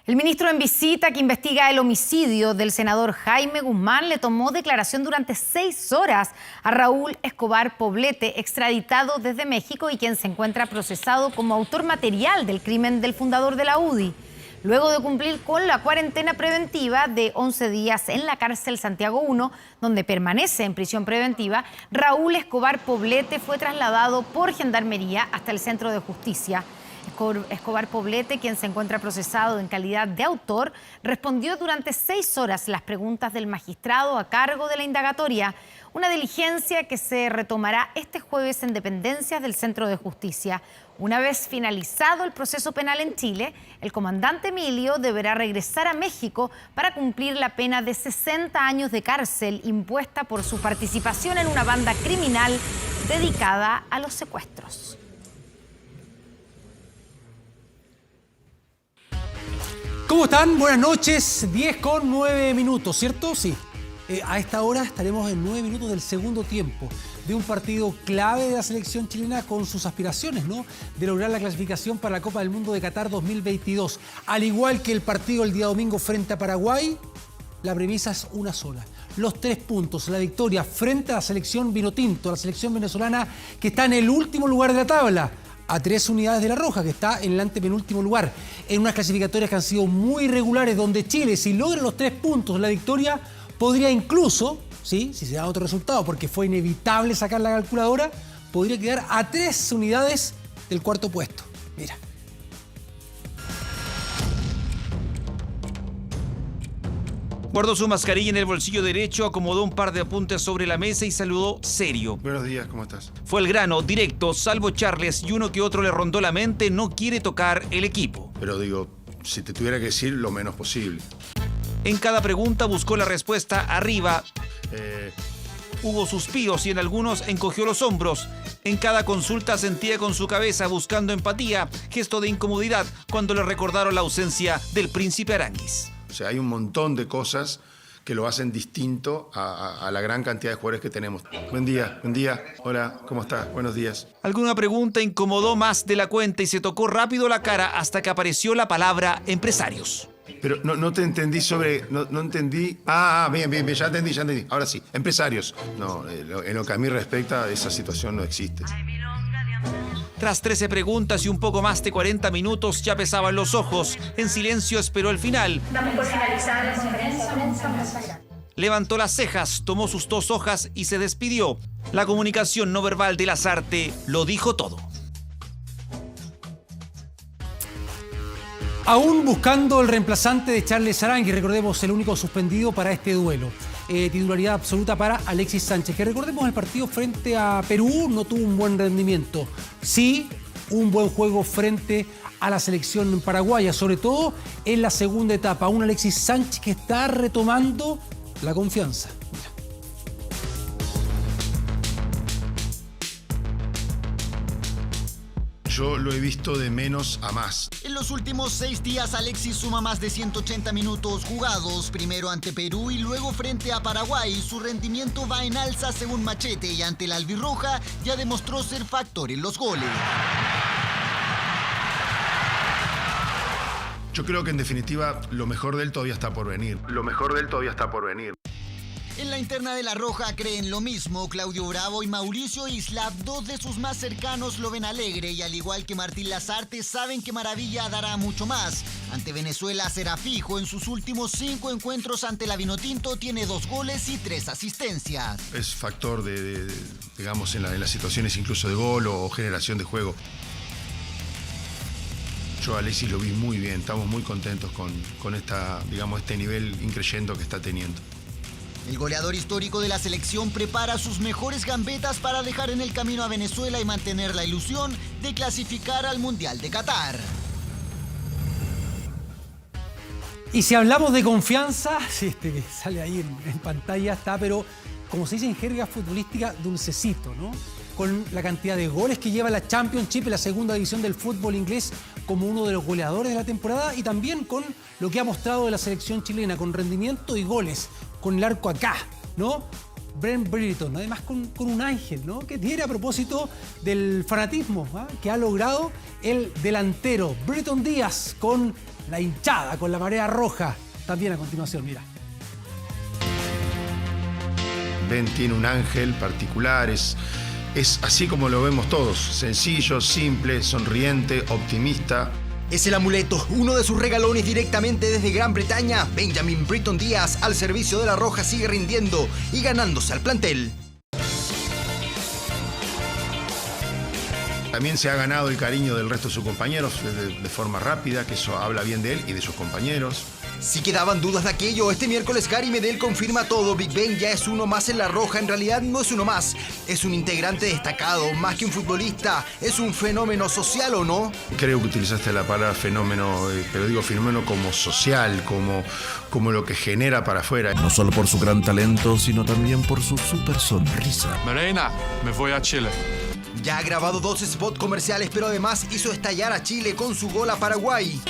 El ministro en visita que investiga el homicidio del senador Jaime Guzmán le tomó declaración durante 6 horas a Raúl Escobar Poblete, extraditado desde México y quien se encuentra procesado como autor material del crimen del fundador de la UDI. Luego de cumplir con la cuarentena preventiva de 11 días en la cárcel Santiago I, donde permanece en prisión preventiva, Raúl Escobar Poblete fue trasladado por Gendarmería hasta el Centro de Justicia. Escobar Poblete, quien se encuentra procesado en calidad de autor, respondió durante 6 horas las preguntas del magistrado a cargo de la indagatoria, una diligencia que se retomará este jueves en dependencias del Centro de Justicia. Una vez finalizado el proceso penal en Chile, el comandante Emilio deberá regresar a México para cumplir la pena de 60 años de cárcel impuesta por su participación en una banda criminal dedicada a los secuestros. ¿Cómo están? Buenas noches, 10:09, ¿cierto? Sí. A esta hora estaremos en 9 minutos del segundo tiempo de un partido clave de la selección chilena con sus aspiraciones, ¿no?, de lograr la clasificación para la Copa del Mundo de Qatar 2022. Al igual que el partido el día domingo frente a Paraguay, la premisa es una sola. Los 3 puntos, la victoria frente a la selección vinotinto, a la selección venezolana que está en el último lugar de la tabla, a 3 unidades de la Roja, que está en el antepenúltimo lugar, en unas clasificatorias que han sido muy irregulares, donde Chile, si logra los 3 puntos, la victoria, podría incluso, ¿sí?, si se da otro resultado, porque fue inevitable sacar la calculadora, podría quedar a 3 unidades del cuarto puesto. Mira. Guardó su mascarilla en el bolsillo derecho, acomodó un par de apuntes sobre la mesa y saludó serio. Buenos días, ¿cómo estás? Fue al grano, directo, salvo Charles y uno que otro le rondó la mente, no quiere tocar el equipo. Pero digo, si te tuviera que decir, lo menos posible. En cada pregunta buscó la respuesta arriba. Hubo suspiros y en algunos encogió los hombros. En cada consulta sentía con su cabeza buscando empatía, gesto de incomodidad cuando le recordaron la ausencia del príncipe Aranguis. O sea, hay un montón de cosas que lo hacen distinto a la gran cantidad de jugadores que tenemos. Buen día. Hola, ¿cómo estás? Buenos días. Alguna pregunta incomodó más de la cuenta y se tocó rápido la cara hasta que apareció la palabra empresarios. Pero no te entendí no entendí. Bien, ya entendí. Ahora sí, empresarios. No, en lo que a mí respecta, esa situación no existe. Tras 13 preguntas y un poco más de 40 minutos, ya pesaban los ojos. En silencio esperó el final. Damos por finalizada la conferencia. Levantó las cejas, tomó sus 2 hojas y se despidió. La comunicación no verbal de Lasarte lo dijo todo. Aún buscando el reemplazante de Charles Aranguis, recordemos el único suspendido para este duelo. Titularidad absoluta para Alexis Sánchez, que recordemos el partido frente a Perú no tuvo un buen rendimiento. Sí, un buen juego frente a la selección paraguaya, sobre todo en la segunda etapa. Un Alexis Sánchez que está retomando la confianza. Mira. Yo lo he visto de menos a más. En los últimos 6 días, Alexis suma más de 180 minutos jugados, primero ante Perú y luego frente a Paraguay. Su rendimiento va en alza según Machete y ante la albirroja ya demostró ser factor en los goles. Yo creo que en definitiva lo mejor de él todavía está por venir. En la interna de La Roja creen lo mismo. Claudio Bravo y Mauricio Isla, 2 de sus más cercanos, lo ven alegre y al igual que Martín Lasarte saben que Maravilla dará mucho más. Ante Venezuela será fijo. En sus últimos 5 encuentros ante la Vinotinto tiene 2 goles y 3 asistencias. Es factor digamos, en las situaciones incluso de gol o generación de juego. Yo a Alexis lo vi muy bien. Estamos muy contentos con este nivel increyendo que está teniendo. El goleador histórico de la selección prepara sus mejores gambetas para dejar en el camino a Venezuela y mantener la ilusión de clasificar al Mundial de Qatar. Y si hablamos de confianza, que sale ahí en pantalla está, pero como se dice en jerga futbolística, dulcecito, ¿no? Con la cantidad de goles que lleva la Championship, la segunda división del fútbol inglés, como uno de los goleadores de la temporada, y también con lo que ha mostrado de la selección chilena, con rendimiento y goles, con el arco acá, ¿no? Brent Britton, además con un ángel, ¿no? Que tiene a propósito del fanatismo, ¿ah? Que ha logrado el delantero Britton Díaz con la hinchada, con la marea roja. También a continuación, mira. Ben tiene un ángel particular, es así como lo vemos todos, sencillo, simple, sonriente, optimista. Es el amuleto, uno de sus regalones directamente desde Gran Bretaña. Benjamin Britton Díaz, al servicio de La Roja, sigue rindiendo y ganándose al plantel. También se ha ganado el cariño del resto de sus compañeros de forma rápida, que eso habla bien de él y de sus compañeros. Si quedaban dudas de aquello, este miércoles Gary Medel confirma todo. Big Ben ya es uno más en La Roja. En realidad no es uno más, es un integrante destacado. Más que un futbolista, es un fenómeno social, ¿o no? Creo que utilizaste la palabra fenómeno, pero digo fenómeno como social, como lo que genera para afuera. No solo por su gran talento, sino también por su súper sonrisa. Marina, me voy a Chile. Ya ha grabado 2 spots comerciales, pero además hizo estallar a Chile con su gol a Paraguay.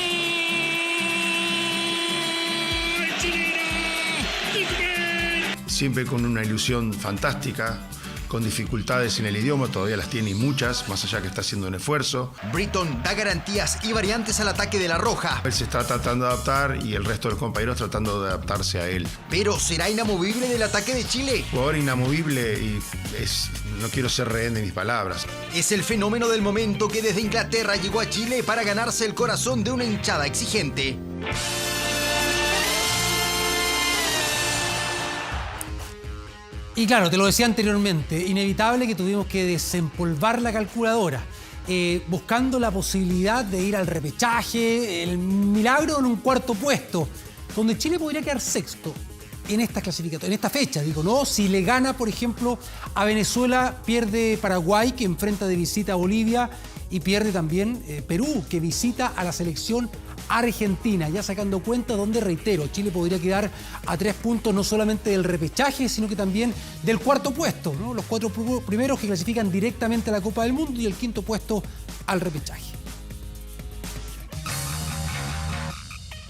Siempre con una ilusión fantástica, con dificultades en el idioma, todavía las tiene y muchas, más allá que está haciendo un esfuerzo. Britton da garantías y variantes al ataque de La Roja. Él se está tratando de adaptar y el resto de los compañeros tratando de adaptarse a él. Pero ¿será inamovible del ataque de Chile? Jugador inamovible y no quiero ser rehén de mis palabras. Es el fenómeno del momento que desde Inglaterra llegó a Chile para ganarse el corazón de una hinchada exigente. Y claro, te lo decía anteriormente, inevitable que tuvimos que desempolvar la calculadora. buscando la posibilidad de ir al repechaje, el milagro en un cuarto puesto, donde Chile podría quedar sexto en esta clasificatoria, en esta fecha, digo, ¿no? Si le gana, por ejemplo, a Venezuela, pierde Paraguay, que enfrenta de visita a Bolivia, y pierde también Perú, que visita a la selección argentina, ya sacando cuenta donde, reitero, Chile podría quedar a 3 puntos no solamente del repechaje, sino que también del cuarto puesto, ¿no? Los 4 primeros que clasifican directamente a la Copa del Mundo y el 5.º puesto al repechaje.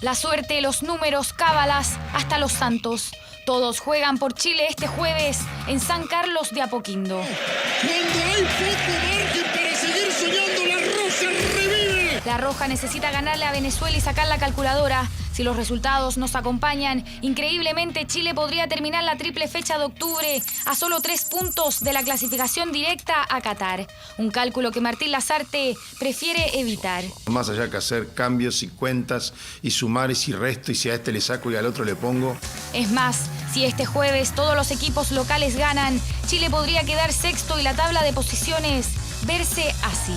La suerte, los números, cábalas, hasta los santos. Todos juegan por Chile este jueves en San Carlos de Apoquindo. Cuando hay poco margen para seguir soñando, la Roja revive. La Roja necesita ganarle a Venezuela y sacar la calculadora. Si los resultados nos acompañan, increíblemente Chile podría terminar la triple fecha de octubre a solo 3 puntos de la clasificación directa a Qatar. Un cálculo que Martín Lazarte prefiere evitar. Más allá que hacer cambios y cuentas y sumares y resto, y si a este le saco y al otro le pongo. Es más, si este jueves todos los equipos locales ganan, Chile podría quedar sexto y la tabla de posiciones verse así.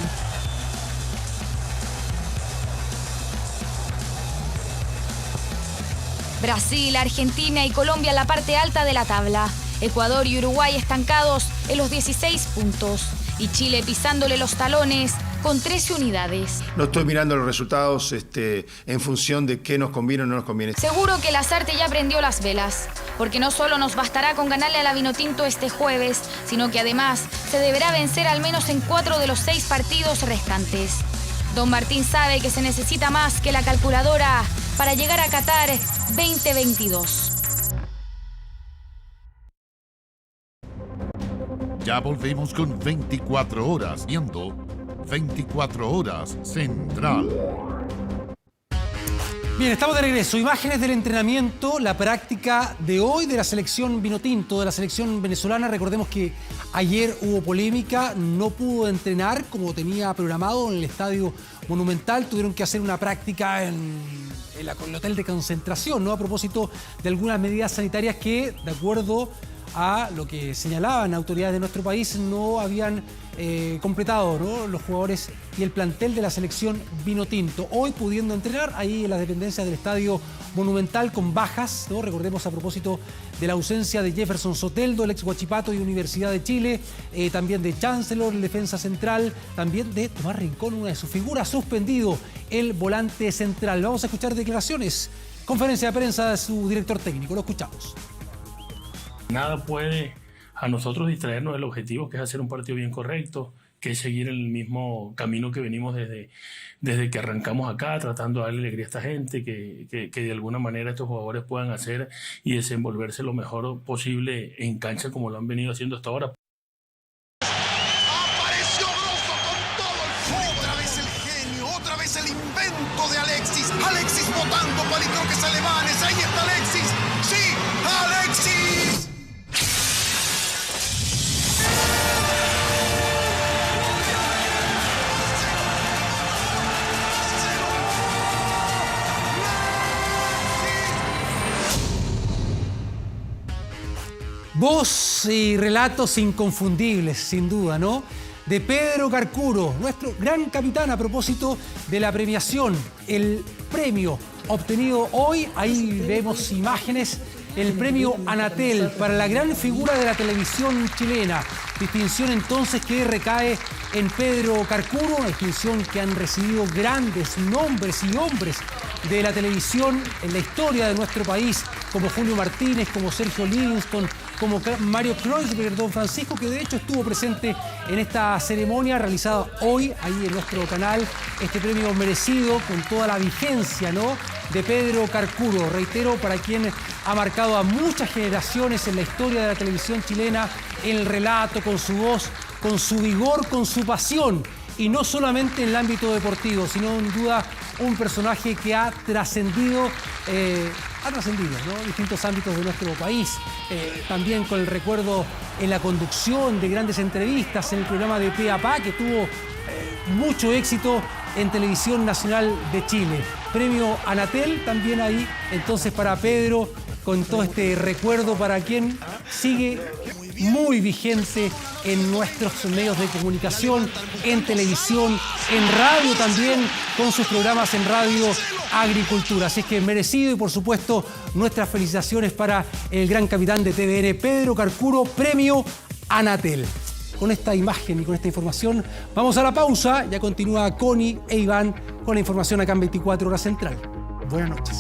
Brasil, Argentina y Colombia en la parte alta de la tabla. Ecuador y Uruguay estancados en los 16 puntos. Y Chile pisándole los talones con 13 unidades. No estoy mirando los resultados en función de qué nos conviene o no nos conviene. Seguro que Lazarte ya prendió las velas, porque no solo nos bastará con ganarle a la Vinotinto este jueves, sino que además se deberá vencer al menos en 4 de los 6 partidos restantes. Don Martín sabe que se necesita más que la calculadora para llegar a Qatar 2022. Ya volvemos con 24 horas viendo 24 horas Central. Bien, estamos de regreso. Imágenes del entrenamiento, la práctica de hoy de la selección Vinotinto, de la selección venezolana. Recordemos que ayer hubo polémica, no pudo entrenar como tenía programado en el Estadio Monumental. Tuvieron que hacer una práctica en el hotel de concentración, ¿no? A propósito de algunas medidas sanitarias que, de acuerdo a lo que señalaban autoridades de nuestro país, no habían completado, ¿no? Los jugadores y el plantel de la selección Vinotinto. Hoy pudiendo entrenar ahí en las dependencias del Estadio Monumental con bajas, ¿no? Recordemos a propósito de la ausencia de Jefferson Soteldo, el ex Huachipato y Universidad de Chile, también de Chancellor, el defensa central, también de Tomás Rincón, una de sus figuras, suspendido el volante central. Vamos a escuchar declaraciones, conferencia de prensa de su director técnico. Lo escuchamos. Nada puede a nosotros distraernos del objetivo, que es hacer un partido bien correcto, que es seguir el mismo camino que venimos desde que arrancamos acá, tratando de darle alegría a esta gente, que de alguna manera estos jugadores puedan hacer y desenvolverse lo mejor posible en cancha como lo han venido haciendo hasta ahora. Apareció Grosso con todo el... Otra vez el genio, otra vez el invento de Alexis. Alexis botando palito que se le va. Ahí está Alexis. Sí, Alexis. Voz y relatos inconfundibles, sin duda, ¿no? De Pedro Carcuro, nuestro gran capitán, a propósito de la premiación, el premio obtenido hoy. Ahí vemos imágenes, el premio Anatel para la gran figura de la televisión chilena. Distinción entonces que recae en Pedro Carcuro, una distinción que han recibido grandes nombres y hombres de la televisión en la historia de nuestro país, como Julio Martínez, como Sergio Livingston, como Mario Kreuzberger, don Francisco, que de hecho estuvo presente en esta ceremonia realizada hoy, ahí en nuestro canal, este premio merecido con toda la vigencia, ¿no?, de Pedro Carcuro, reitero, para quien ha marcado a muchas generaciones en la historia de la televisión chilena, en el relato, con su voz, con su vigor, con su pasión, y no solamente en el ámbito deportivo, sino en duda un personaje que ha trascendido, ¿no?, distintos ámbitos de nuestro país, también con el recuerdo en la conducción de grandes entrevistas en el programa de Pe a Pa, que tuvo mucho éxito en Televisión Nacional de Chile. Premio Anatel también ahí, entonces, para Pedro, con todo este recuerdo para quien sigue muy vigente en nuestros medios de comunicación, en televisión, en radio también, con sus programas en Radio Agricultura. Así es que merecido y por supuesto nuestras felicitaciones para el gran capitán de TVN, Pedro Carcuro, premio Anatel. Con esta imagen y con esta información vamos a la pausa. Ya continúa Connie e Iván con la información acá en 24 Horas Central. Buenas noches.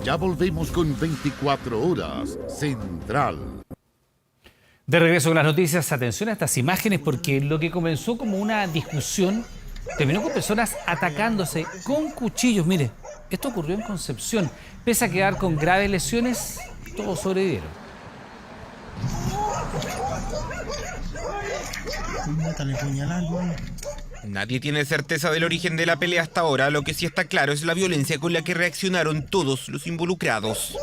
Ya volvemos con 24 Horas Central. De regreso con las noticias, atención a estas imágenes porque lo que comenzó como una discusión terminó con personas atacándose con cuchillos. Mire, esto ocurrió en Concepción. Pese a quedar con graves lesiones, todos sobrevivieron. Nadie tiene certeza del origen de la pelea hasta ahora. Lo que sí está claro es la violencia con la que reaccionaron todos los involucrados.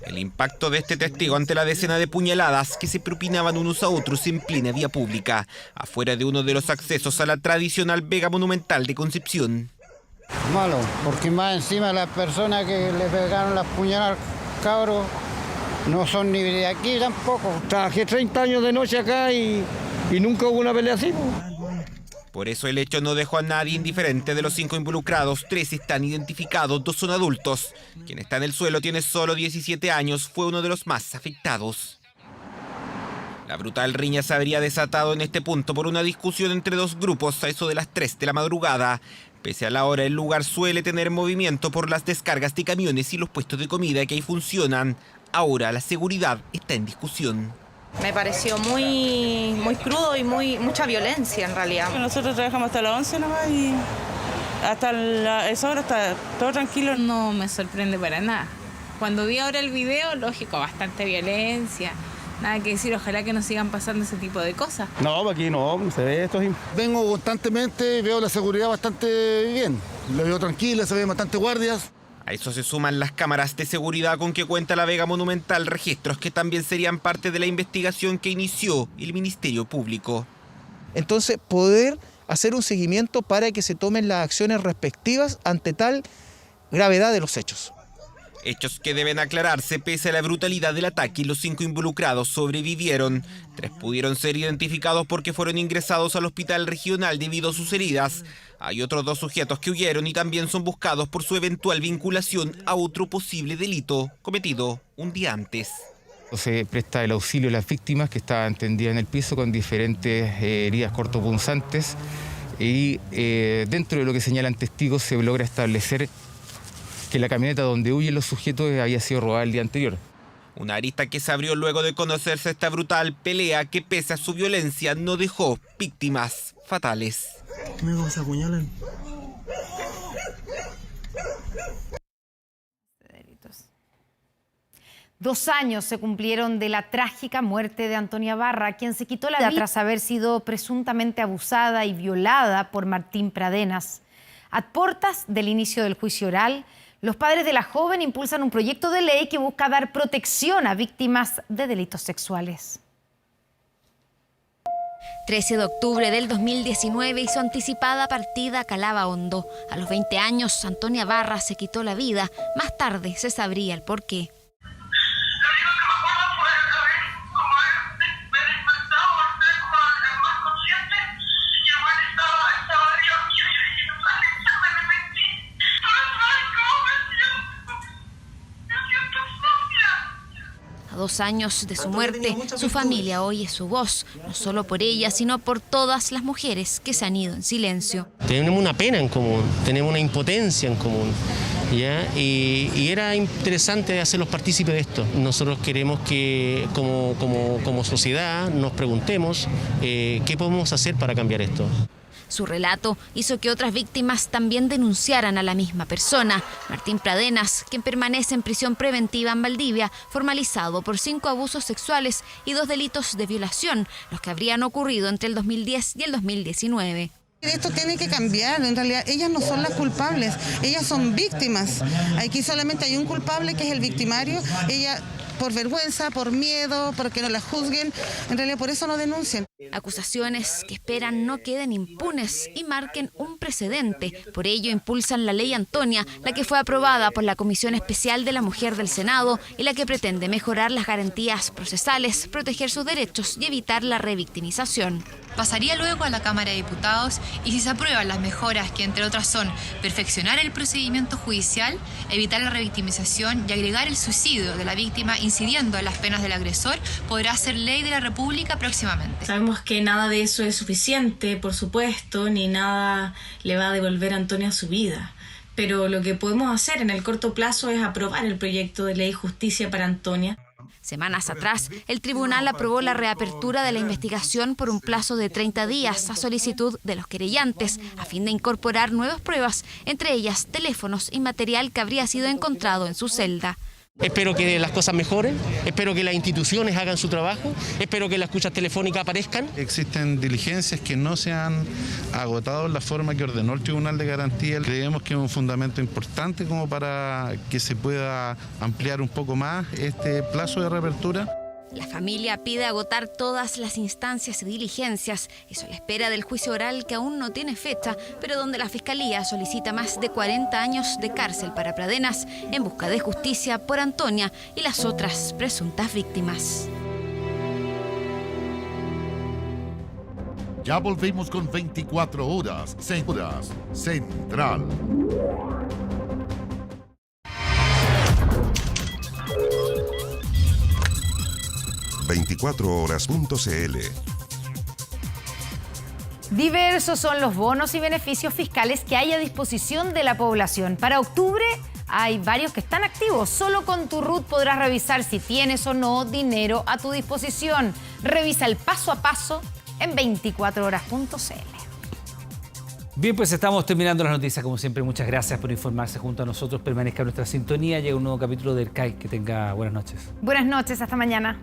El impacto de este testigo ante la decena de puñaladas que se propinaban unos a otros en plena vía pública, afuera de uno de los accesos a la tradicional Vega Monumental de Concepción. Malo, porque más encima las personas que le pegaron las puñaladas, cabros, no son ni de aquí tampoco. Trabajé 30 años de noche acá y nunca hubo una pelea así. Por eso el hecho no dejó a nadie indiferente. De los 5 involucrados, 3 están identificados, 2 son adultos. Quien está en el suelo tiene solo 17 años, fue uno de los más afectados. La brutal riña se habría desatado en este punto por una discusión entre 2 grupos a eso de las 3 de la madrugada. Pese a la hora, el lugar suele tener movimiento por las descargas de camiones y los puestos de comida que ahí funcionan. Ahora la seguridad está en discusión. Me pareció muy crudo y mucha violencia en realidad. Nosotros trabajamos hasta las 11 nomás y hasta esa hora está todo tranquilo. No me sorprende para nada. Cuando vi ahora el video, lógico, bastante violencia. Nada que decir, ojalá que no sigan pasando ese tipo de cosas. No, aquí no, se ve esto. Vengo constantemente, veo la seguridad bastante bien. Lo veo tranquila, se ven bastante guardias. A eso se suman las cámaras de seguridad con que cuenta la Vega Monumental, registros que también serían parte de la investigación que inició el Ministerio Público. Entonces, poder hacer un seguimiento para que se tomen las acciones respectivas ante tal gravedad de los hechos. Hechos que deben aclararse pese a la brutalidad del ataque y los 5 involucrados sobrevivieron. 3 pudieron ser identificados porque fueron ingresados al hospital regional debido a sus heridas. Hay otros 2 sujetos que huyeron y también son buscados por su eventual vinculación a otro posible delito cometido un día antes. Se presta el auxilio a las víctimas que estaban tendidas en el piso con diferentes heridas cortopunzantes y dentro de lo que señalan testigos se logra establecer que la camioneta donde huyen los sujetos había sido robada el día anterior. Una arista que se abrió luego de conocerse esta brutal pelea que pese a su violencia no dejó víctimas fatales. Me se apuñalan. 2 años se cumplieron de la trágica muerte de Antonia Barra, quien se quitó la vida tras haber sido presuntamente abusada y violada por Martín Pradenas. A puertas del inicio del juicio oral, los padres de la joven impulsan un proyecto de ley que busca dar protección a víctimas de delitos sexuales. 13 de octubre del 2019 y su anticipada partida calaba hondo. A los 20 años, Antonia Barra se quitó la vida. Más tarde se sabría el porqué. A 2 años de su muerte, su familia hoy es su voz, no solo por ella, sino por todas las mujeres que se han ido en silencio. Tenemos una pena en común, tenemos una impotencia en común, ¿ya? Y era interesante hacerlos partícipes de esto. Nosotros queremos que como sociedad nos preguntemos qué podemos hacer para cambiar esto. Su relato hizo que otras víctimas también denunciaran a la misma persona, Martín Pradenas, quien permanece en prisión preventiva en Valdivia, formalizado por 5 abusos sexuales y 2 delitos de violación, los que habrían ocurrido entre el 2010 y el 2019. Esto tiene que cambiar, en realidad ellas no son las culpables, ellas son víctimas. Aquí solamente hay un culpable que es el victimario, ella por vergüenza, por miedo, porque no las juzguen. En realidad por eso no denuncian. Acusaciones que esperan no queden impunes y marquen un precedente. Por ello impulsan la Ley Antonia, la que fue aprobada por la Comisión Especial de la Mujer del Senado y la que pretende mejorar las garantías procesales, proteger sus derechos y evitar la revictimización. Pasaría luego a la Cámara de Diputados y si se aprueban las mejoras que entre otras son perfeccionar el procedimiento judicial, evitar la revictimización y agregar el suicidio de la víctima incidiendo en las penas del agresor, podrá ser ley de la República próximamente. Sabemos que nada de eso es suficiente, por supuesto, ni nada le va a devolver a Antonia su vida. Pero lo que podemos hacer en el corto plazo es aprobar el proyecto de ley Justicia para Antonia. Semanas atrás, el tribunal aprobó la reapertura de la investigación por un plazo de 30 días a solicitud de los querellantes, a fin de incorporar nuevas pruebas, entre ellas teléfonos y material que habría sido encontrado en su celda. Espero que las cosas mejoren, espero que las instituciones hagan su trabajo, espero que las escuchas telefónicas aparezcan. Existen diligencias que no se han agotado en la forma que ordenó el Tribunal de Garantía. Creemos que es un fundamento importante como para que se pueda ampliar un poco más este plazo de reapertura. La familia pide agotar todas las instancias y diligencias, eso a la espera del juicio oral que aún no tiene fecha, pero donde la Fiscalía solicita más de 40 años de cárcel para Pradenas en busca de justicia por Antonia y las otras presuntas víctimas. Ya volvemos con 24 horas Central. ...24horas.cl. Diversos son los bonos y beneficios fiscales que hay a disposición de la población. Para octubre hay varios que están activos. Solo con tu RUT podrás revisar si tienes o no dinero a tu disposición. Revisa el paso a paso en 24horas.cl. Bien, pues estamos terminando las noticias. Como siempre, muchas gracias por informarse junto a nosotros. Permanezca en nuestra sintonía. Llega un nuevo capítulo del CAI. Que tenga buenas noches. Buenas noches, hasta mañana.